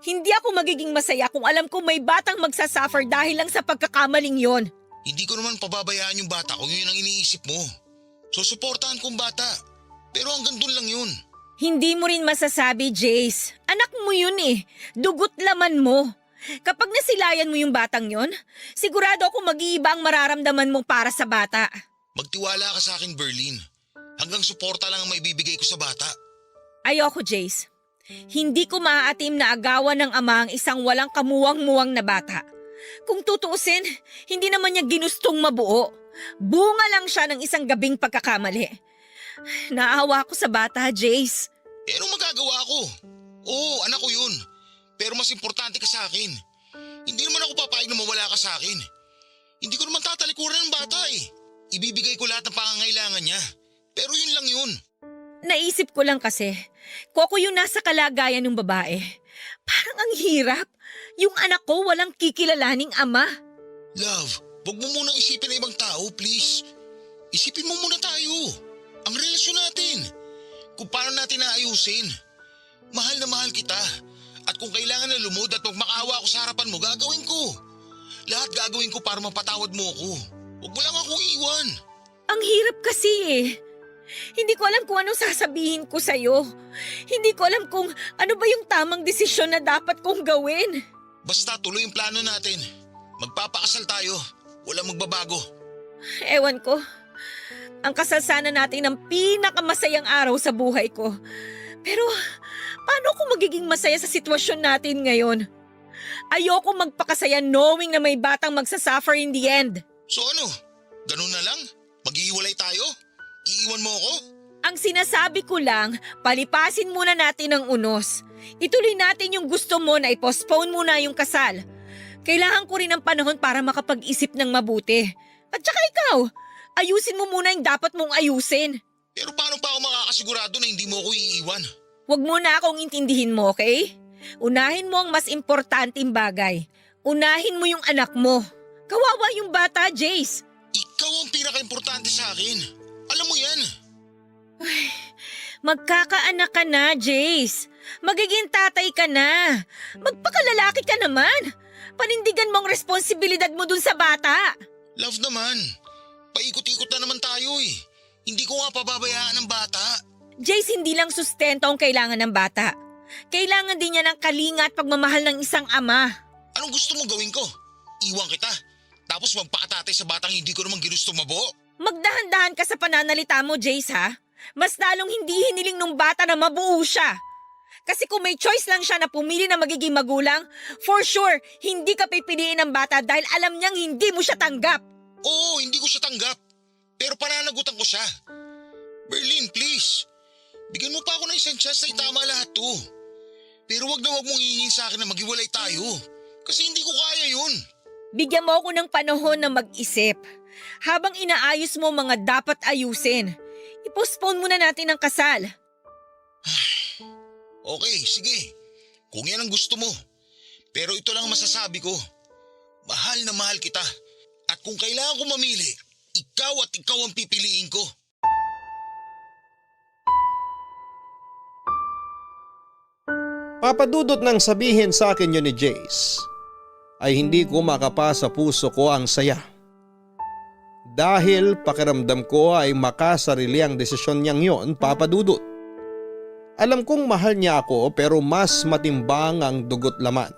Hindi ako magiging masaya kung alam ko may batang magsasuffer dahil lang sa pagkakamaling yon. Hindi ko naman pababayaan yung bata kung yun ang iniisip mo. So suportahan kong bata. Pero hanggang dun lang yun. Hindi mo rin masasabi, Jace. Anak mo yun eh. Dugot laman mo. Kapag nasilayan mo yung batang yon, sigurado ako mag-iiba ang mararamdaman mo para sa bata. Magtiwala ka sa akin, Berlin. Hanggang suporta lang ang maibibigay ko sa bata. Ayoko, Jace. Hindi ko maaatim na agawan ng ama ang isang walang kamuwang-muwang na bata. Kung tutuusin, hindi naman niya ginustong mabuo. Bunga lang siya ng isang gabing pagkakamali. Naawa ko sa bata, Jace. Eh anong magagawa ko? Oo, anak ko yun. Pero mas importante ka sa akin. Hindi naman ako papayag na mawala ka sa akin. Hindi ko naman tatalikuran ng bata eh. Ibibigay ko lahat ng pangangailangan niya. Pero yun lang yun. Naisip ko lang kasi, kung ako yung nasa kalagayan ng babae, parang ang hirap. Yung anak ko walang kikilalaning ama. Love, wag mo munang isipin na ibang tao, please. Isipin mo muna tayo. Ang relasyon natin. Kung paano natin naayusin. Mahal na mahal kita. At kung kailangan na lumod at magmakaawa ako sa harapan mo, gagawin ko. Lahat gagawin ko para mapatawad mo ako. Huwag mo lang akong iwan. Ang hirap kasi eh. Hindi ko alam kung anong sasabihin ko sa'yo. Hindi ko alam kung ano ba yung tamang desisyon na dapat kong gawin. Basta tuloy yung plano natin. Magpapakasal tayo. Walang magbabago. Ewan ko. Ang kasal sana natin ang pinakamasayang araw sa buhay ko. Pero paano ako magiging masaya sa sitwasyon natin ngayon? Ayoko magpakasaya knowing na may batang magsasuffer in the end. So ano? Ganun na lang? Maghihiwalay tayo? Iiwan mo ako? Ang sinasabi ko lang, palipasin muna natin ang unos. Ituloy natin yung gusto mo na i-postpone muna yung kasal. Kailangan ko rin ng panahon para makapag-isip ng mabuti. At saka ikaw, ayusin mo muna yung dapat mong ayusin. Pero paano pa ako makakasigurado na hindi mo ako iiwan? Huwag mo na akong intindihin mo, okay? Unahin mo ang mas importanteng bagay. Unahin mo yung anak mo. Kawawa yung bata, Jace. Ikaw ang pinaka-importante sa akin. Alam mo yan. Magkakaanak ka na, Jace. Magiging tatay ka na. Magpakalalaki ka naman. Panindigan mo ang responsibilidad mo dun sa bata. Love naman. Paikot-ikot na naman tayo eh. Hindi ko nga pababayaan ng bata. Jace, hindi lang sustento ang kailangan ng bata. Kailangan din niya ng kalinga at pagmamahal ng isang ama. Anong gusto mo gawin ko? Iwan kita. Tapos magpakatatay sa batang hindi ko naman ginusto mabo? Magdahan-dahan ka sa pananalita mo, Jace, ha? Mas lalong hindi hiniling nung bata na mabuo siya. Kasi kung may choice lang siya na pumili na magiging magulang, for sure, hindi ka pipiliin ng bata dahil alam niyang hindi mo siya tanggap. Oo, hindi ko siya tanggap. Pero pananagutan ko siya. Berlin, please. Bigyan mo pa ako ng isang chance na itama lahat to. Pero wag mong hihingin sa akin na maghiwalay tayo. Kasi hindi ko kaya yun. Bigyan mo ako ng panahon na mag-isip. Habang inaayos mo mga dapat ayusin, i-postpone muna natin ang kasal. Okay, sige. Kung yan ang gusto mo. Pero ito lang ang masasabi ko. Mahal na mahal kita. At kung kailangan ko mamili, ikaw at ikaw ang pipiliin ko. Papadudot nang sabihin sa akin yun ni Jace, ay hindi ko makapasa puso ko ang saya. Dahil pakiramdam ko ay makasarili ang desisyon niyang yon, papadudot. Alam kong mahal niya ako pero mas matimbang ang dugot laman.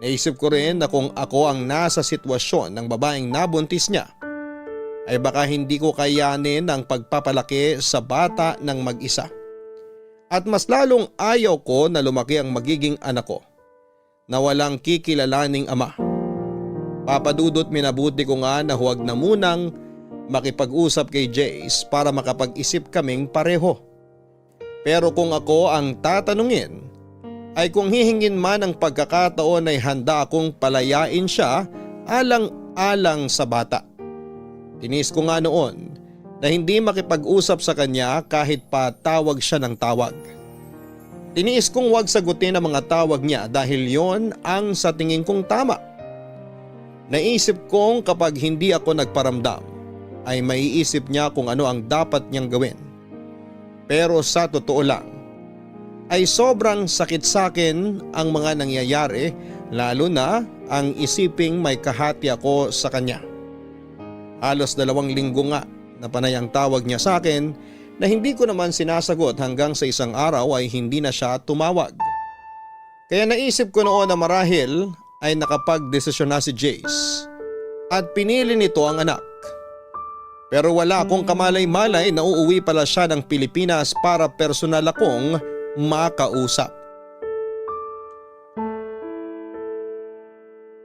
Naisip ko rin na kung ako ang nasa sitwasyon ng babaeng nabuntis niya, ay baka hindi ko kayanin ang pagpapalaki sa bata ng mag-isa. At mas lalong ayaw ko na lumaki ang magiging anak ko na walang kikilalaning ama. Papadudot minabuti ko nga na huwag na munang makipag-usap kay Jace para makapag-isip kaming pareho. Pero kung ako ang tatanungin, ay kung hihingin man ang pagkakataon ay handa akong palayain siya alang-alang sa bata. Tinis ko nga noon na hindi makipag-usap sa kanya kahit pa tawag siya ng tawag. Tiniis kong huwag sagutin ang mga tawag niya dahil yon ang sa tingin kong tama. Naisip kong kapag hindi ako nagparamdam ay maiisip niya kung ano ang dapat niyang gawin. Pero sa totoo lang ay sobrang sakit sa akin ang mga nangyayari, lalo na ang isiping may kahati ako sa kanya. Halos 2 linggo nga na panay ang tawag niya sa akin na hindi ko naman sinasagot hanggang sa isang araw ay hindi na siya tumawag. Kaya naisip ko noon na marahil ay nakapag-desisyon na si Jace at pinili nito ang anak. Pero wala akong kamalay-malay na uuwi pala siya ng Pilipinas para personal akong makausap.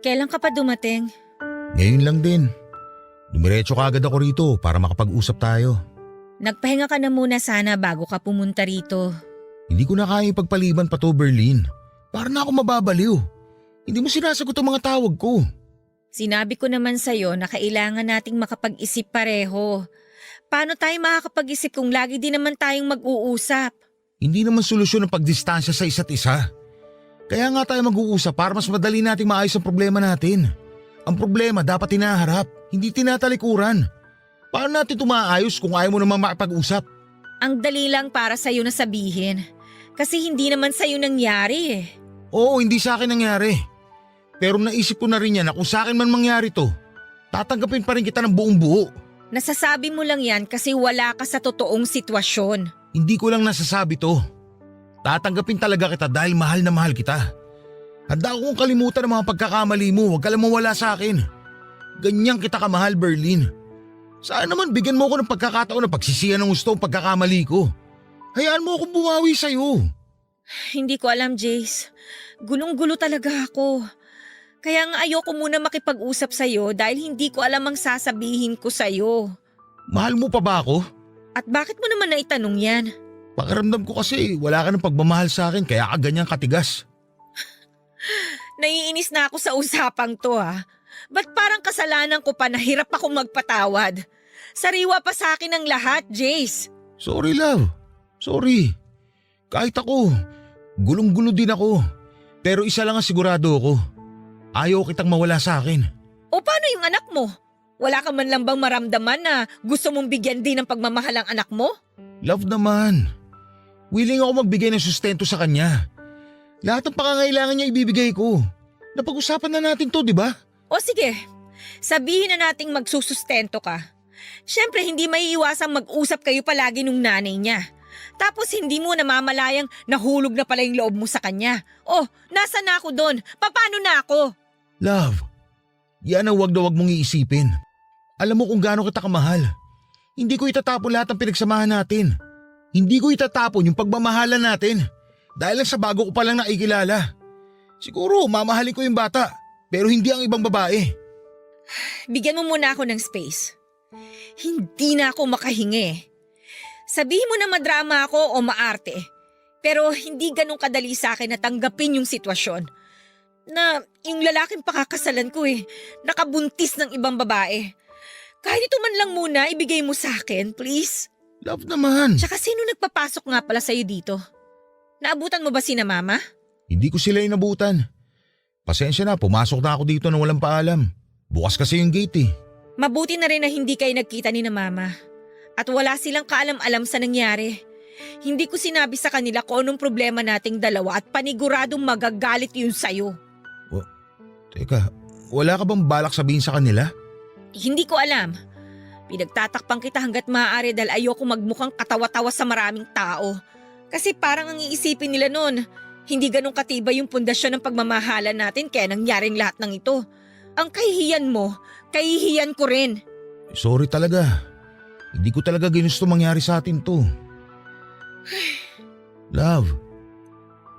Kailan ka pa dumating? Ngayon lang din. Dumiretso ka agad ako rito para makapag-usap tayo. Nagpahinga ka na muna sana bago ka pumunta rito. Hindi ko na kaya ipagpaliban pa to, Berlin. Para na ako mababaliw. Hindi mo sinasagot ang mga tawag ko. Sinabi ko naman sa'yo na kailangan nating makapag-isip pareho. Paano tayo makakapag-isip kung lagi din naman tayong mag-uusap? Hindi naman solusyon ang pagdistansya sa isa't isa. Kaya nga tayo mag-uusap para mas madali nating maayos ang problema natin. Ang problema dapat tinaharap, hindi tinatalikuran. Paano natin tumaayos kung ayaw mo naman makipag-usap? Ang dali lang para sa'yo na sabihin. Kasi hindi naman sa'yo nangyari eh. Oo, hindi sa akin nangyari. Pero naisip ko na rin yan na kung sa akin man mangyari to, tatanggapin pa rin kita ng buong buo. Nasasabi mo lang yan kasi wala ka sa totoong sitwasyon. Hindi ko lang nasasabi to. Tatanggapin talaga kita dahil mahal na mahal kita. Handa akong kalimutan ang mga pagkakamali mo, huwag ka lang mawala sa akin. Ganyan kita kamahal, Berlin. Sana naman bigyan mo ako ng pagkakataon na pagsisihan ng gusto ang pagkakamali ko. Hayaan mo akong bumawi sa'yo. Hindi ko alam, Jace. Gulong-gulo talaga ako. Kaya nga ayoko muna makipag-usap sa'yo dahil hindi ko alam ang sasabihin ko sa'yo. Mahal mo pa ba ako? At bakit mo naman naitanong yan? Pakiramdam ko kasi wala ka ng pagmamahal sa akin kaya ka ganyang katigas. Naiinis na ako sa usapang to ha. Ba't parang kasalanan ko pa na hirap akong magpatawad? Sariwa pa sa akin ang lahat, Jace. Sorry love. Sorry. Kahit ako, gulong-gulo din ako. Pero isa lang ang sigurado ako. Ayaw kitang mawala sa akin. O paano yung anak mo? Wala ka man lang bang maramdaman na gusto mong bigyan din ng pagmamahal ang anak mo? Love naman. Willing ako magbigay ng sustento sa kanya. Lahat ng pangangailangan niya ibibigay ko. Napag-usapan na natin to, di ba? O sige, sabihin na nating magsusustento ka. Siyempre hindi maiiwasang mag-usap kayo palagi nung nanay niya. Tapos hindi mo namamalayang nahulog na pala yung loob mo sa kanya. Oh, nasa na ako doon? Paano na ako? Love, yan ang wag na wag mong iisipin. Alam mo kung gaano kita kamahal. Hindi ko itatapon lahat ng pinagsamahan natin. Hindi ko itatapon yung pagmamahalan natin. Dahil lang sa bago ko palang nakikilala. Siguro mamahalin ko yung bata, pero hindi ang ibang babae. Bigyan mo muna ako ng space. Hindi na ako makahingi. Sabihin mo na madrama ako o maarte. Pero hindi ganun kadali sa akin na tanggapin yung sitwasyon. Na yung lalaking pakakasalan ko nakabuntis ng ibang babae. Kahit ito man lang muna, ibigay mo sa akin, please. Love naman. Tsaka sino nagpapasok nga pala sa'yo dito? Naabutan mo ba sina mama? Hindi ko sila inabutan. Pasensya na, pumasok na ako dito nang walang paalam. Bukas kasi yung gate eh. Mabuti na rin na hindi kayo nagkita ni na mama. At wala silang kaalam-alam sa nangyari. Hindi ko sinabi sa kanila kung anong problema nating dalawa at paniguradong magagalit yun sa'yo. Teka, wala ka bang balak sabihin sa kanila? Hindi ko alam. Pinagtatakpang kita hanggat maaari dahil ayoko magmukhang katawa-tawa sa maraming tao. Kasi parang ang iisipin nila nun, hindi ganun katibay yung pundasyon ng pagmamahalan natin kaya nangyaring lahat ng ito. Ang kahihiyan mo, kahihiyan ko rin. Sorry talaga. Hindi ko talaga ginusto mangyari sa atin to. Love,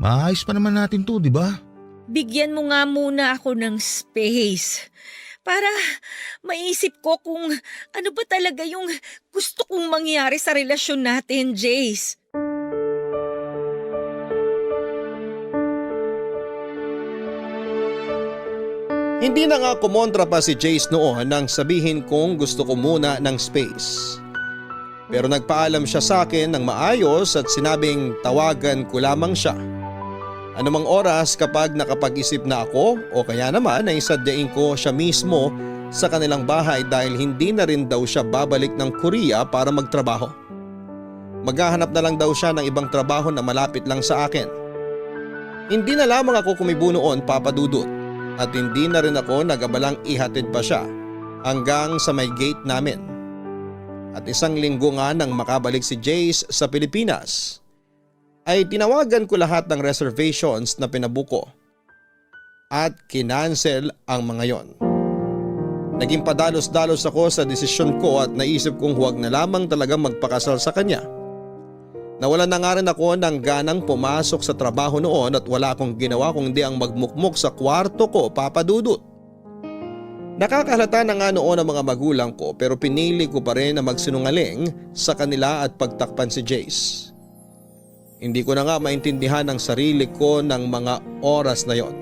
maayos pa naman natin to, di ba? Bigyan mo nga muna ako ng space para maisip ko kung ano ba talaga yung gusto kong mangyari sa relasyon natin, Jace. Hindi na nga kumontra pa si Jace noon nang sabihin kong gusto ko muna ng space. Pero nagpaalam siya sa akin ng maayos at sinabing tawagan ko lamang siya. Anumang oras kapag nakapag-isip na ako o kaya naman ay sadyain ko siya mismo sa kanilang bahay dahil hindi na rin daw siya babalik ng Korea para magtrabaho. Maghahanap na lang daw siya ng ibang trabaho na malapit lang sa akin. Hindi na lamang ako kumibo noon, Papa Dudut, at hindi na rin ako nag-abalang ihatid pa siya hanggang sa may gate namin. At isang linggo nga nang makabalik si Jace sa Pilipinas, ay tinawagan ko lahat ng reservations na pinabuko at kinansel ang mga yon. Naging padalos-dalos ako sa desisyon ko at naisip kong huwag na lamang talaga magpakasal sa kanya. Nawalan na nga rin ako ng ganang pumasok sa trabaho noon at wala akong ginawa kundi ang magmukmok sa kwarto ko, Papa Dudut. Nakakahalata na nga noon ang mga magulang ko pero pinili ko pa rin na magsinungaling sa kanila at pagtakpan si Jace. Hindi ko na nga maintindihan ang sarili ko ng mga oras na yon.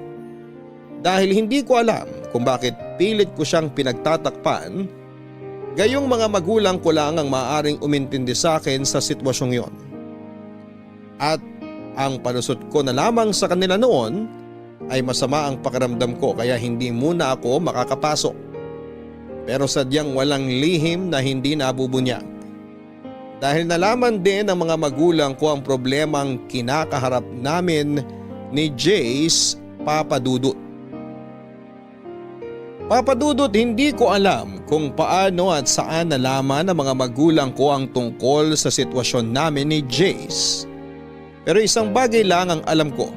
Dahil hindi ko alam kung bakit pilit ko siyang pinagtatakpan, gayong mga magulang ko lang ang maaaring umintindi sa akin sa sitwasyong yon. At ang palusot ko na lamang sa kanila noon ay masama ang pakiramdam ko kaya hindi muna ako makakapasok. Pero sadyang walang lihim na hindi nabubunyag. Dahil nalaman din ng mga magulang ko ang problemang kinakaharap namin ni Jace, Papa Dudut. Papa Dudut, hindi ko alam kung paano at saan nalaman ng mga magulang ko ang tungkol sa sitwasyon namin ni Jace. Pero isang bagay lang ang alam ko.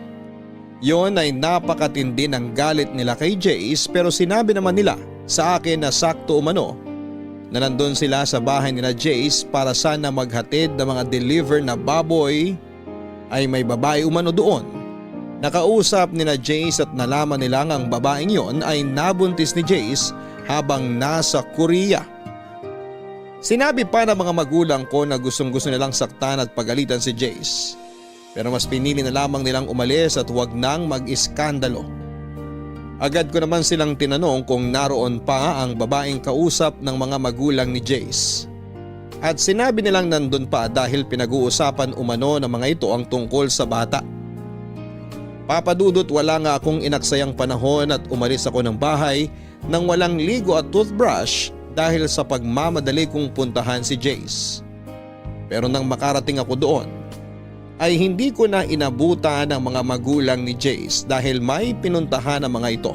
Yon ay napakatindi ng galit nila kay Jace pero sinabi naman nila sa akin na sakto umano na nandun sila sa bahay nila Jace para sana maghatid ng mga deliver na baboy ay may babae umano doon. Nakausap nila Jace at nalaman nilang ang babaeng yon ay nabuntis ni Jace habang nasa Korea. Sinabi pa ng mga magulang ko na gustong-gusto nilang saktan at pagalitan si Jace. Pero mas pinili na lamang nilang umalis at huwag nang mag-iskandalo. Agad ko naman silang tinanong kung naroon pa ang babaeng kausap ng mga magulang ni Jace. At sinabi nilang nandun pa dahil pinag-uusapan umano ng mga ito ang tungkol sa bata. Papadudot, wala nga akong inaksayang panahon at umalis ako ng bahay nang walang ligo at toothbrush dahil sa pagmamadali kong puntahan si Jace. Pero nang makarating ako doon, ay hindi ko na inabutan ang mga magulang ni Jace dahil may pinuntahan ang mga ito.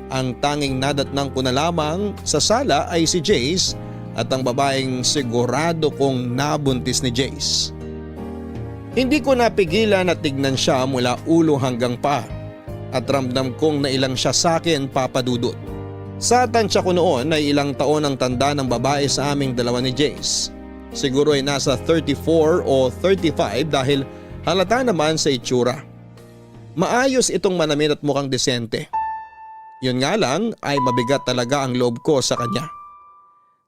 Ang tanging nadatnang ko na lamang sa sala ay si Jace at ang babaeng sigurado kong nabuntis ni Jace. Hindi ko napigilan na tignan siya mula ulo hanggang paa at ramdam kong nailang siya sa akin, Papadudot. Sa tansya ko noon ay ilang taon ang tanda ng babae sa aming dalawa ni Jace. Siguro ay nasa 34 o 35 dahil halata naman sa itsura. Maayos itong manamin at mukhang desente. Yun nga lang ay mabigat talaga ang loob ko sa kanya.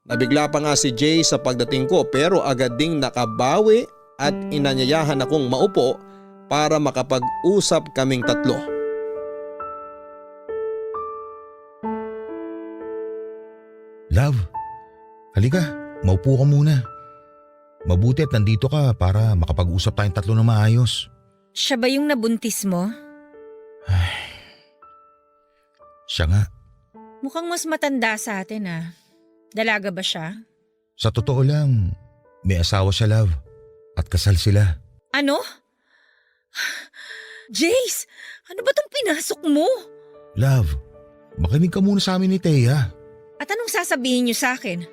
Nabigla pa nga si Jace sa pagdating ko pero agad ding nakabawi at inanyayahan akong maupo para makapag-usap kaming tatlo. Love, halika, maupo ka muna. Mabuti at nandito ka para makapag-usap tayong tatlo na maayos. Siya ba yung nabuntis mo? Siya nga. Mukhang mas matanda sa atin ah. Dalaga ba siya? Sa totoo lang, may asawa siya, love. At kasal sila. Ano? Jace, ano ba tong pinasok mo? Love, makinig ka muna sa amin ni Thea. At anong sasabihin niyo sa akin?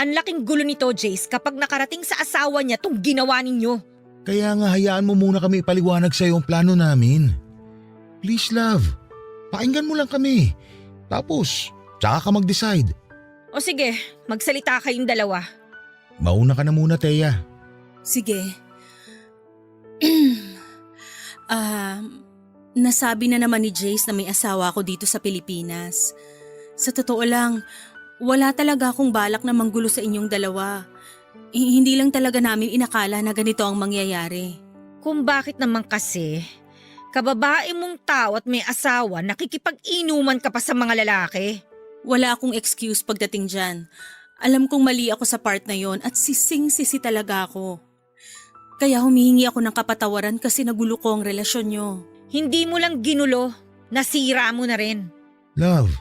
Ang laking gulo nito, Jace, kapag nakarating sa asawa niya tong ginawa ninyo. Kaya nga hayaan mo muna kami ipaliwanag sa iyo ang plano namin. Please, love, pakinggan mo lang kami. Tapos, tsaka ka mag-decide. O sige, magsalita kayong dalawa. Mauna ka na muna, Thea. Sige. Nasabi na naman ni Jace na may asawa ako dito sa Pilipinas. Sa totoo lang, wala talaga akong balak na manggulo sa inyong dalawa. Hindi lang talaga namin inakala na ganito ang mangyayari. Kung bakit naman kasi, kababae mong tao at may asawa, nakikipag-inuman ka pa sa mga lalaki. Wala akong excuse pagdating dyan. Alam kong mali ako sa part na yon at sising-sisi talaga ako. Kaya humihingi ako ng kapatawaran kasi nagulo ko ang relasyon nyo. Hindi mo lang ginulo, nasira mo na rin. Love,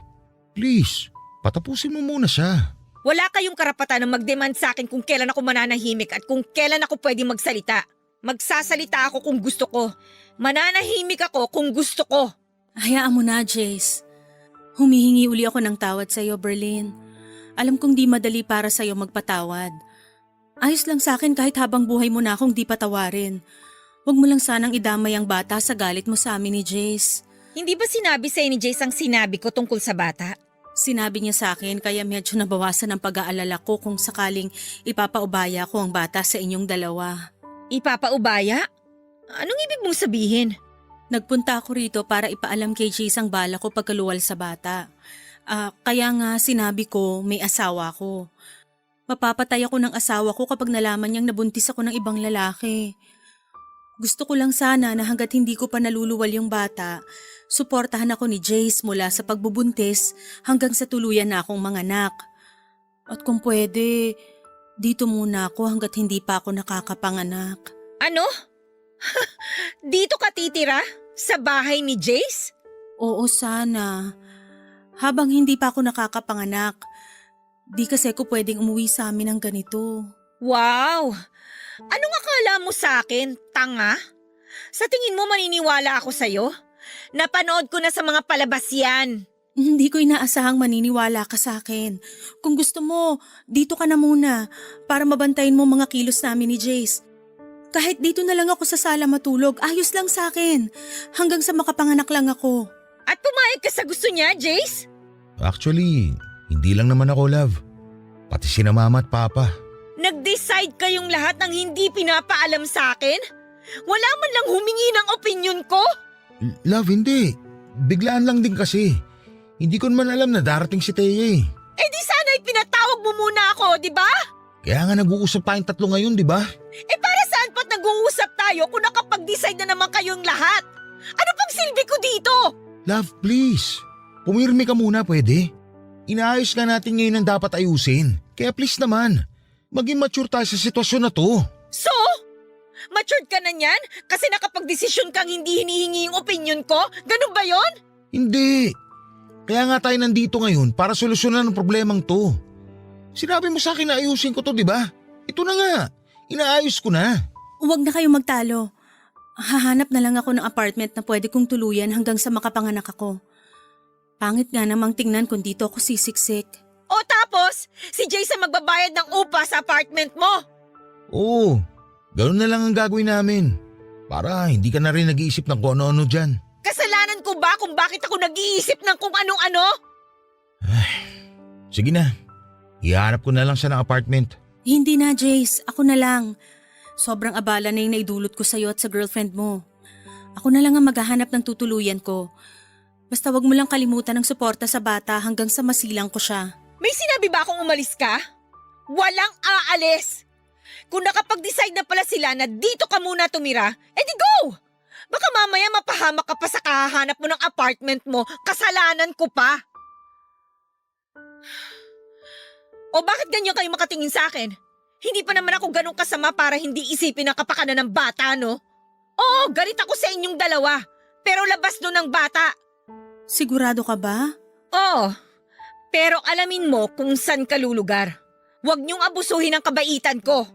please, patapusin mo muna siya. Wala kayong karapatan na mag-demand sa akin kung kailan ako mananahimik at kung kailan ako pwede magsalita. Magsasalita ako kung gusto ko. Mananahimik ako kung gusto ko. Hayaan mo na, Jace. Humihingi uli ako ng tawad sa iyo, Berlin. Alam kong di madali para sa iyo magpatawad. Ayos lang sa akin kahit habang buhay mo na akong di patawarin. Huwag mo lang sanang idamay ang bata sa galit mo sa amin ni Jace. Hindi ba sinabi sa'yo ni Jace ang sinabi ko tungkol sa bata? Sinabi niya sa akin kaya medyo nabawasan ang pag-aalala ko kung sakaling ipapaubaya ko ang bata sa inyong dalawa. Ipapaubaya? Anong ibig mong sabihin? Nagpunta ako rito para ipaalam kay Jace ang bala ko pagkaluwal sa bata. Kaya nga sinabi ko may asawa ko. Mapapatay ako ng asawa ko kapag nalaman niyang nabuntis ako ng ibang lalaki. Gusto ko lang sana na hanggat hindi ko pa naluluwal yung bata, suportahan ako ni Jace mula sa pagbubuntis hanggang sa tuluyan na akong manganak. At kung pwede, dito muna ako hanggat hindi pa ako nakakapanganak. Ano? Dito ka titira? Sa bahay ni Jace? Oo sana. Habang hindi pa ako nakakapanganak, di kasi ako pwedeng umuwi sa amin ng ganito. Wow! Anong akala mo sa akin, tanga? Sa tingin mo maniniwala ako sa'yo? Napanood ko na sa mga palabas yan. Hindi ko inaasahang maniniwala ka sa akin. Kung gusto mo, dito ka na muna para mabantayin mo mga kilos namin ni Jace. Kahit dito na lang ako sa sala matulog, ayos lang sa akin. Hanggang sa makapanganak lang ako. At pumayag ka sa gusto niya, Jace? Actually, hindi lang naman ako, love. Pati sina mama at papa. Nag-decide kayong lahat ng hindi pinapaalam sa akin? Wala man lang humingi ng opinion ko? Love, hindi. Biglaan lang din kasi. Hindi ko naman alam na darating si Teya eh. Eh di sana'y pinatawag mo muna ako, di ba? Kaya nga nag-uusap tayong tatlo ngayon, di ba? Eh para saan pa't nag-uusap tayo kung nakapag-decide na naman kayong lahat? Ano pang silbi ko dito? Love, please. Pumirmi ka muna, pwede? Inaayos nga natin ngayon ang dapat ayusin. Kaya please naman, maging mature tayo sa sitwasyon na to. So? Matured ka na niyan? Kasi nakapag-desisyon kang hindi hinihingi yung opinion ko? Ganun ba yon? Hindi. Kaya nga tayo nandito ngayon para solusyonan ang problemang to. Sinabi mo sa akin na ayusin ko to, di ba? Ito na nga. Inaayos ko na. Huwag na kayong magtalo. Hahanap na lang ako ng apartment na pwede kong tuluyan hanggang sa makapanganak ako. Pangit nga namang tingnan kung dito ako sisiksik. O tapos, si Jason magbabayad ng upa sa apartment mo? Oo, ganun na lang ang gagawin namin. Para hindi ka na rin nag-iisip ng kung ano-ano dyan. Kasalanan ko ba kung bakit ako nag-iisip ng kung anong-ano? Sige na, ihanap ko na lang siya ng apartment. Hindi na, Jace. Ako na lang. Sobrang abala na yung naidulot ko sa'yo at sa girlfriend mo. Ako na lang ang maghahanap ng tutuluyan ko. Basta wag mo lang kalimutan ng suporta sa bata hanggang sa masilang ko siya. May sinabi ba akong umalis ka? Walang aalis! Kung nakapag-decide na pala sila na dito ka muna tumira, edi go! Baka mamaya mapahamak ka pa sa kahahanap mo ng apartment mo, kasalanan ko pa. O bakit ganyan kayo makatingin sa akin? Hindi pa naman ako ganun kasama para hindi isipin ang kapakanan ng bata, no? Oo, galit ako sa inyong dalawa, pero labas doon ng bata. Sigurado ka ba? Oo, pero alamin mo kung saan ka lulugar. Huwag niyong abusuhin ang kabaitan ko.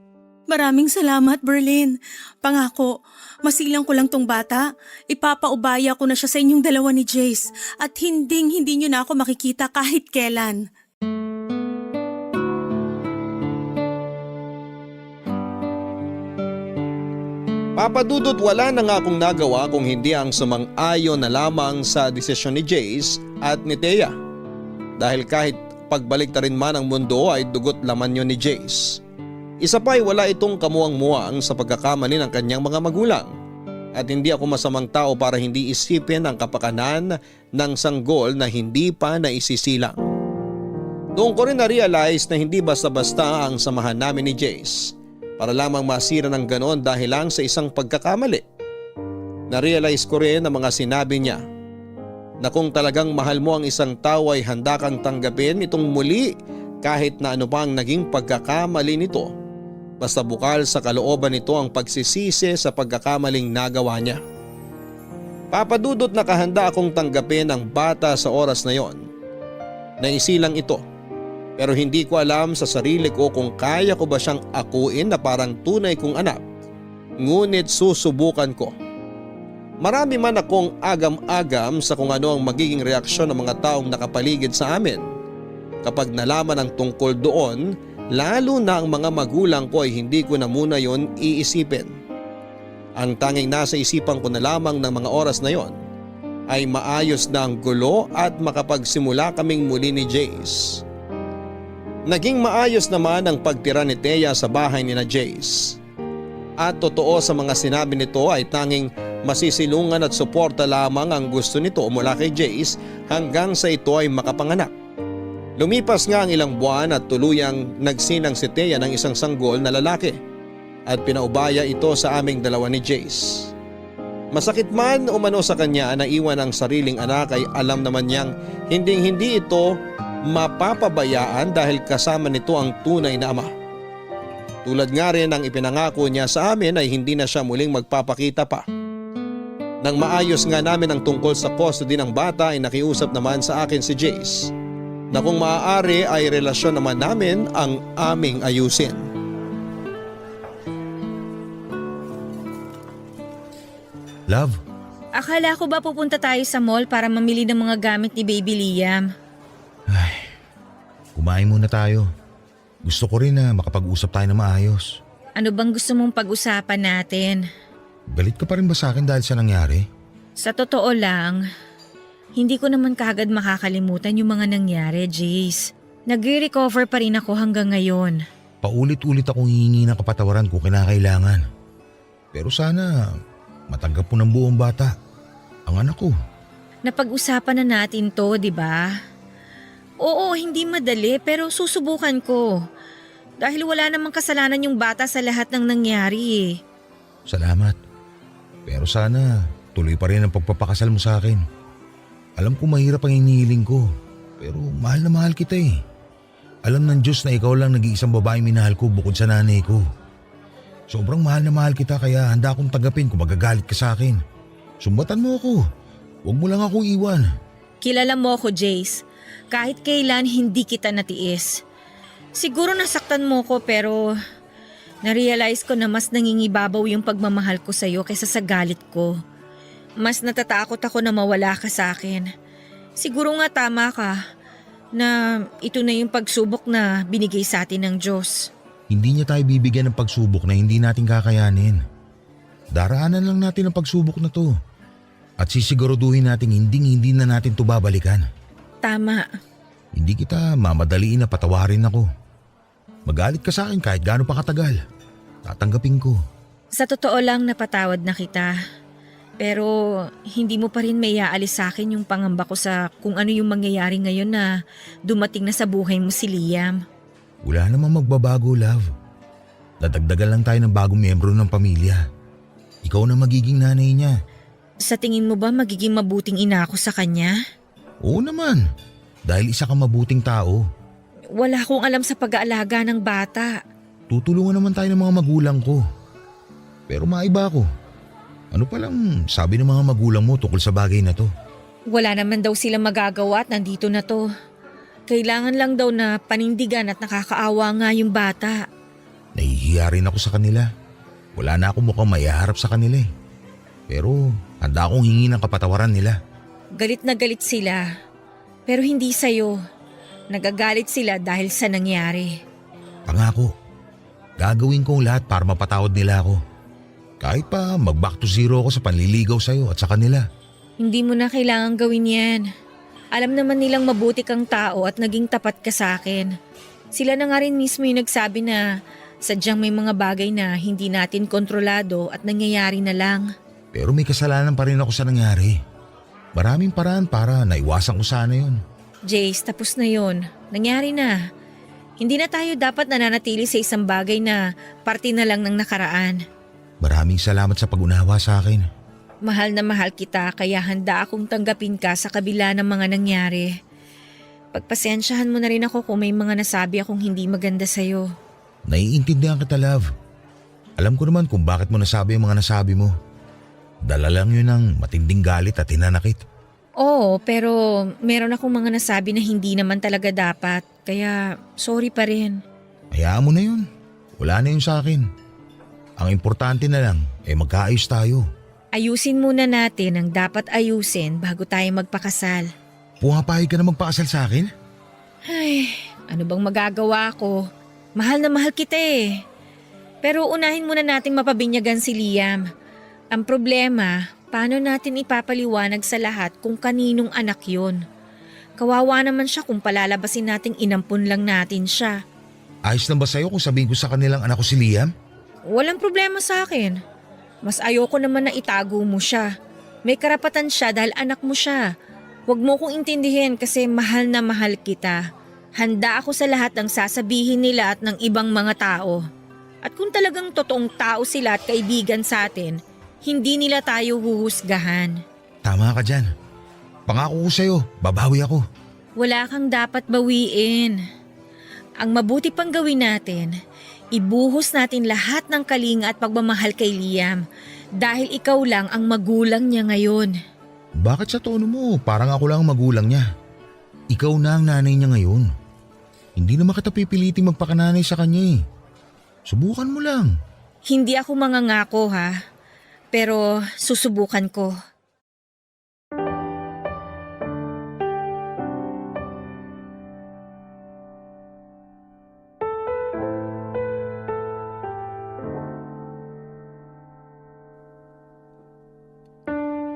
Maraming salamat, Berlin. Pangako, masilang ko lang tong bata. Ipapaubaya ko na siya sa inyong dalawa ni Jace at hindi niyo na ako makikita kahit kailan. Papadudot wala na nga akong nagawa kung hindi ang sumang-ayon na lamang sa desisyon ni Jace at ni Teya. Dahil kahit pagbalik ta rin man ang mundo ay dugot laman yon ni Jace. Isa pa'y wala itong kamuwang-muwang sa pagkakamali ng kanyang mga magulang. At hindi ako masamang tao para hindi isipin ang kapakanan ng sanggol na hindi pa naisisilang. Doon ko rin na-realize na hindi basta-basta ang samahan namin ni Jace para lamang masira ng ganon dahil lang sa isang pagkakamali. Na-realize ko rin ang mga sinabi niya na kung talagang mahal mo ang isang tao ay handa kang tanggapin itong muli kahit na ano pa ang naging pagkakamali nito. Basta bukal sa kalooban nito ang pagsisisi sa pagkakamaling nagawa niya. Papadudot na kahanda akong tanggapin ang bata sa oras na yon. Naisilang ito. Pero hindi ko alam sa sarili ko kung kaya ko ba siyang akuin na parang tunay kong anak. Ngunit susubukan ko. Marami man akong agam-agam sa kung ano ang magiging reaksyon ng mga taong nakapaligid sa amin. Kapag nalaman ang tungkol doon, lalo na ang mga magulang ko ay hindi ko na muna yon iisipin. Ang tanging nasa isipan ko na lamang ng mga oras na yon ay maayos na ang gulo at makapagsimula kaming muli ni Jace. Naging maayos naman ang pagtira ni Teya sa bahay ni na Jace. At totoo sa mga sinabi nito ay tanging masisilungan at suporta lamang ang gusto nito mula kay Jace hanggang sa ito ay makapanganak. Lumipas nga ang ilang buwan at tuluyang nagsinang si Teya ng isang sanggol na lalaki at pinaubaya ito sa aming dalawa ni Jace. Masakit man umano sa kanya na iwan ang sariling anak ay alam naman niyang hindi ito mapapabayaan dahil kasama nito ang tunay na ama. Tulad nga rin ang ipinangako niya sa amin ay hindi na siya muling magpapakita pa. Nang maayos nga namin ang tungkol sa custody ng bata ay nakiusap naman sa akin si Jace na kung maaari ay relasyon naman namin ang aming ayusin. Love, Akala ko ba pupunta tayo sa mall para mamili ng mga gamit ni Baby Liam? kumain muna tayo. Gusto ko rin na makapag-usap tayo na maayos. Ano bang gusto mong pag-usapan natin? Galit ka pa rin ba sa akin dahil sa nangyari? Sa totoo lang, hindi ko naman kaagad makakalimutan yung mga nangyari, Jace. Nagre-recover pa rin ako hanggang ngayon. Paulit-ulit akong hihingi ng kapatawaran kung kinakailangan. Pero sana matanggap mo ng buong bata, ang anak ko. Napag-usapan na natin to, di ba? Oo, hindi madali pero susubukan ko. Dahil wala namang kasalanan yung bata sa lahat ng nangyari eh. Salamat. Pero sana tuloy pa rin ang pagpapakasal mo sa akin. Alam ko mahirap ang hinihiling ko, pero mahal na mahal kita eh. Alam ng Diyos na ikaw lang nag-iisang babaeng minahal ko bukod sa nanay ko. Sobrang mahal na mahal kita kaya handa akong tanggapin kung magagalit ka sa akin. Sumbatan mo ako. Huwag mo lang akong iwan. Kilala mo ako, Jace. Kahit kailan hindi kita natiis. Siguro nasaktan mo ko pero narealize ko na mas nangingibabaw yung pagmamahal ko sa'yo kaysa sa galit ko. Mas natatakot ako na mawala ka sa akin. Siguro nga tama ka na ito na yung pagsubok na binigay sa atin ng Diyos. Hindi niya tayo bibigyan ng pagsubok na hindi natin kakayanin. Daraanan lang natin ang pagsubok na to. At sisiguraduhin natin hindi na natin to babalikan. Tama. Hindi kita mamadaliin na patawarin ako. Magalit ka sa akin kahit gaano pa katagal. Tatanggapin ko. Sa totoo lang napatawad na kita. Pero hindi mo pa rin may aalis sa akin yung pangamba ko sa kung ano yung mangyayari ngayon na dumating na sa buhay mo si Liam. Wala namang magbabago, love. Dadagdagan lang tayo ng bagong miyembro ng pamilya. Ikaw na magiging nanay niya. Sa tingin mo ba magiging mabuting ina ako sa kanya? Oo naman. Dahil isa kang mabuting tao. Wala akong alam sa pag-aalaga ng bata. Tutulungan naman tayo ng mga magulang ko. Pero maiba ako. Ano palang sabi ng mga magulang mo tungkol sa bagay na to? Wala naman daw silang magagawa at nandito na to. Kailangan lang daw na panindigan at nakakaawa nga yung bata. Nahihiya rin ako sa kanila. Wala na akong mukhang maiharap sa kanila eh. Pero handa akong hingi ng kapatawaran nila. Galit na galit sila. Pero hindi sa'yo. Nagagalit sila dahil sa nangyari. Pangako, gagawin ko ang lahat para mapatawad nila ako. Kahit pa mag-back to zero ako sa panliligaw sa'yo at sa kanila. Hindi mo na kailangan gawin yan. Alam naman nilang mabuti kang tao at naging tapat ka sa akin. Sila na nga rin mismo yung nagsabi na sadyang may mga bagay na hindi natin kontrolado at nangyayari na lang. Pero may kasalanan pa rin ako sa nangyari. Maraming paraan para naiwasan ko sana yun. Jace, tapos na yon. Nangyari na. Hindi na tayo dapat nananatili sa isang bagay na parte na lang ng nakaraan. Maraming salamat sa pag-unawa sa akin. Mahal na mahal kita kaya handa akong tanggapin ka sa kabila ng mga nangyari. Pagpasensyahan mo na rin ako kung may mga nasabi akong hindi maganda sa'yo. Naiintindihan kita, love. Alam ko naman kung bakit mo nasabi ang mga nasabi mo. Dala lang yun ng matinding galit at hinanakit. Oo, pero meron akong mga nasabi na hindi naman talaga dapat. Kaya sorry pa rin. Hayaan mo na yun. Wala na yun sa akin. Ang importante na lang ay magkaayos tayo. Ayusin muna natin ang dapat ayusin bago tayo magpakasal. Pumapayag ka na magpakasal sa akin? Ay, ano bang magagawa ko? Mahal na mahal kita eh. Pero unahin muna nating mapabinyagan si Liam. Ang problema, paano natin ipapaliwanag sa lahat kung kaninong anak yon? Kawawa naman siya kung palalabasin nating inampun lang natin siya. Ayos lang ba sa'yo kung sabihin ko sa kanilang anak ko si Liam? Walang problema sa akin. Mas ayoko naman na itago mo siya. May karapatan siya dahil anak mo siya. Huwag mo kong intindihin kasi mahal na mahal kita. Handa ako sa lahat ng sasabihin nila at ng ibang mga tao. At kung talagang totoong tao sila at kaibigan sa atin, hindi nila tayo huhusgahan. Tama ka dyan. Pangako ko sa'yo, babawi ako. Wala kang dapat bawiin. Ang mabuti pang gawin natin, ibuhos natin lahat ng kalinga at pagmamahal kay Liam dahil ikaw lang ang magulang niya ngayon. Bakit sa tono mo parang ako lang ang magulang niya? Ikaw na ang nanay niya ngayon. Hindi naman kita pipiliting magpakananay sa kanya eh. Subukan mo lang. Hindi ako mangangako ha, pero susubukan ko.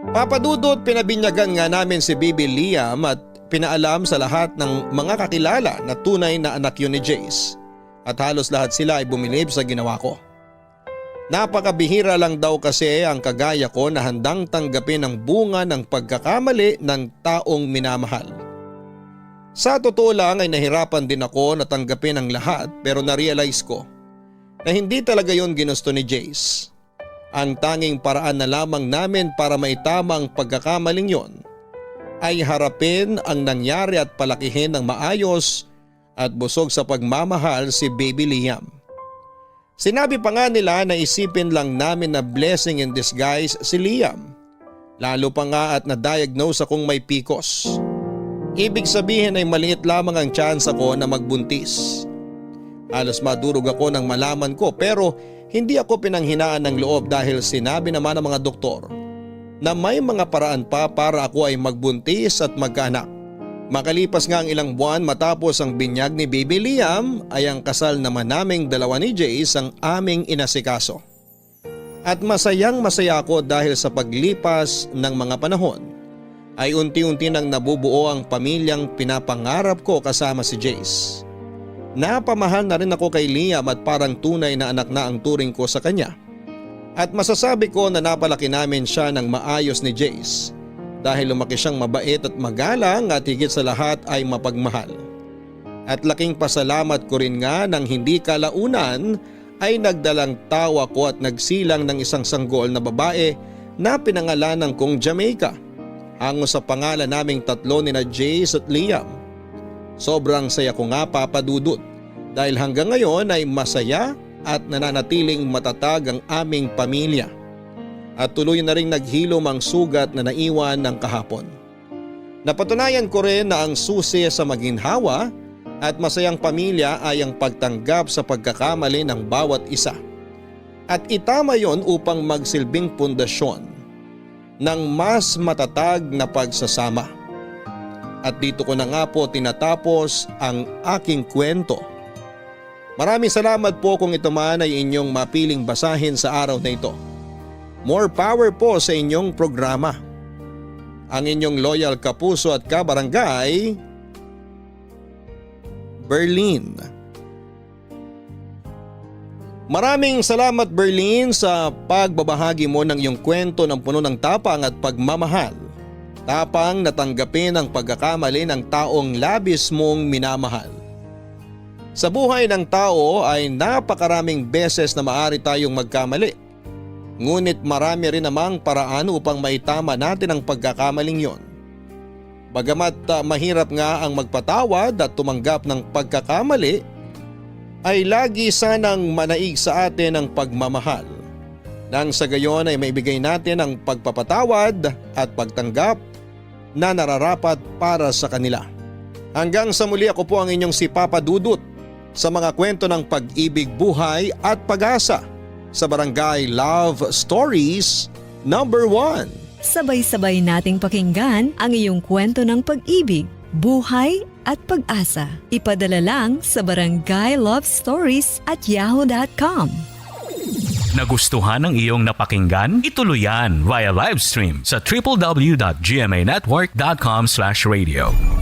Papadudot pinabinyagan nga namin si Bibi Liam at pinaalam sa lahat ng mga kakilala na tunay na anak yun ni Jace at halos lahat sila ay bumilib sa ginawa ko. Napakabihira lang daw kasi ang kagaya ko na handang tanggapin ang bunga ng pagkakamali ng taong minamahal. Sa totoo lang ay nahirapan din ako na tanggapin ang lahat pero na-realize ko na hindi talaga yon ginusto ni Jace. Ang tanging paraan na lamang namin para maitama ang pagkakamaling yon ay harapin ang nangyari at palakihin ng maayos at busog sa pagmamahal si Baby Liam. Sinabi pa nga nila na isipin lang namin na blessing in disguise si Liam. Lalo pa nga at na-diagnose akong may PCOS. Ibig sabihin ay maliit lamang ang chance ako na magbuntis. Halos madurog ako nang malaman ko pero hindi ako pinanghinaan ng loob dahil sinabi naman ng mga doktor na may mga paraan pa para ako ay magbuntis at magkaanak. Makalipas nga ang ilang buwan matapos ang binyag ni Baby Liam ay ang kasal naman naming dalawa ni Jace ang aming inasikaso. At masayang masaya ako dahil sa paglipas ng mga panahon ay unti-unti nang nabubuo ang pamilyang pinapangarap ko kasama si Jace. Napamahal na rin ako kay Liam at parang tunay na anak na ang turing ko sa kanya. At masasabi ko na napalaki namin siya ng maayos ni Jace dahil lumaki siyang mabait at magalang at higit sa lahat ay mapagmahal. At laking pasalamat ko rin nga nang hindi kalaunan ay nagdalang tawa ko at nagsilang ng isang sanggol na babae na pinangalanan kong Jamaica. Hango sa pangalan naming tatlo ni na Jace at Liam. Sobrang saya ko nga papadudot dahil hanggang ngayon ay masaya at nananatiling matatag ang aming pamilya. At tuloy na ring naghilom ang sugat na naiwan ng kahapon. Napatunayan ko rin na ang susi sa maginhawa at masayang pamilya ay ang pagtanggap sa pagkakamali ng bawat isa. At itama yon upang magsilbing pundasyon ng mas matatag na pagsasama. At dito ko na nga po tinatapos ang aking kwento. Maraming salamat po kung ito man ay inyong mapiling basahin sa araw na ito. More power po sa inyong programa. Ang inyong loyal kapuso at kabarangay, Berlin. Maraming salamat Berlin sa pagbabahagi mo ng iyong kwento ng puno ng tapang at pagmamahal. Tapang na tanggapin ang pagkakamali ng taong labis mong minamahal. Sa buhay ng tao ay napakaraming beses na maaari tayong magkamali. Ngunit marami rin namang paraan upang maitama natin ang pagkakamaling yon. Bagamat mahirap nga ang magpatawad at tumanggap ng pagkakamali, ay lagi sanang manaig sa atin ang pagmamahal. Nang sa gayon ay maibigay natin ang pagpapatawad at pagtanggap na nararapat para sa kanila. Hanggang sa muli, ako po ang inyong si Papa Dudut sa mga kwento ng pag-ibig, buhay at pag-asa sa Barangay Love Stories #1. Sabay-sabay nating pakinggan ang iyong kwento ng pag-ibig, buhay at pag-asa. Ipadala lang sa barangaylovestories@yahoo.com. Nagustuhan ng iyong napakinggan? Ituloy yan via live stream sa www.gmanetwork.com/radio.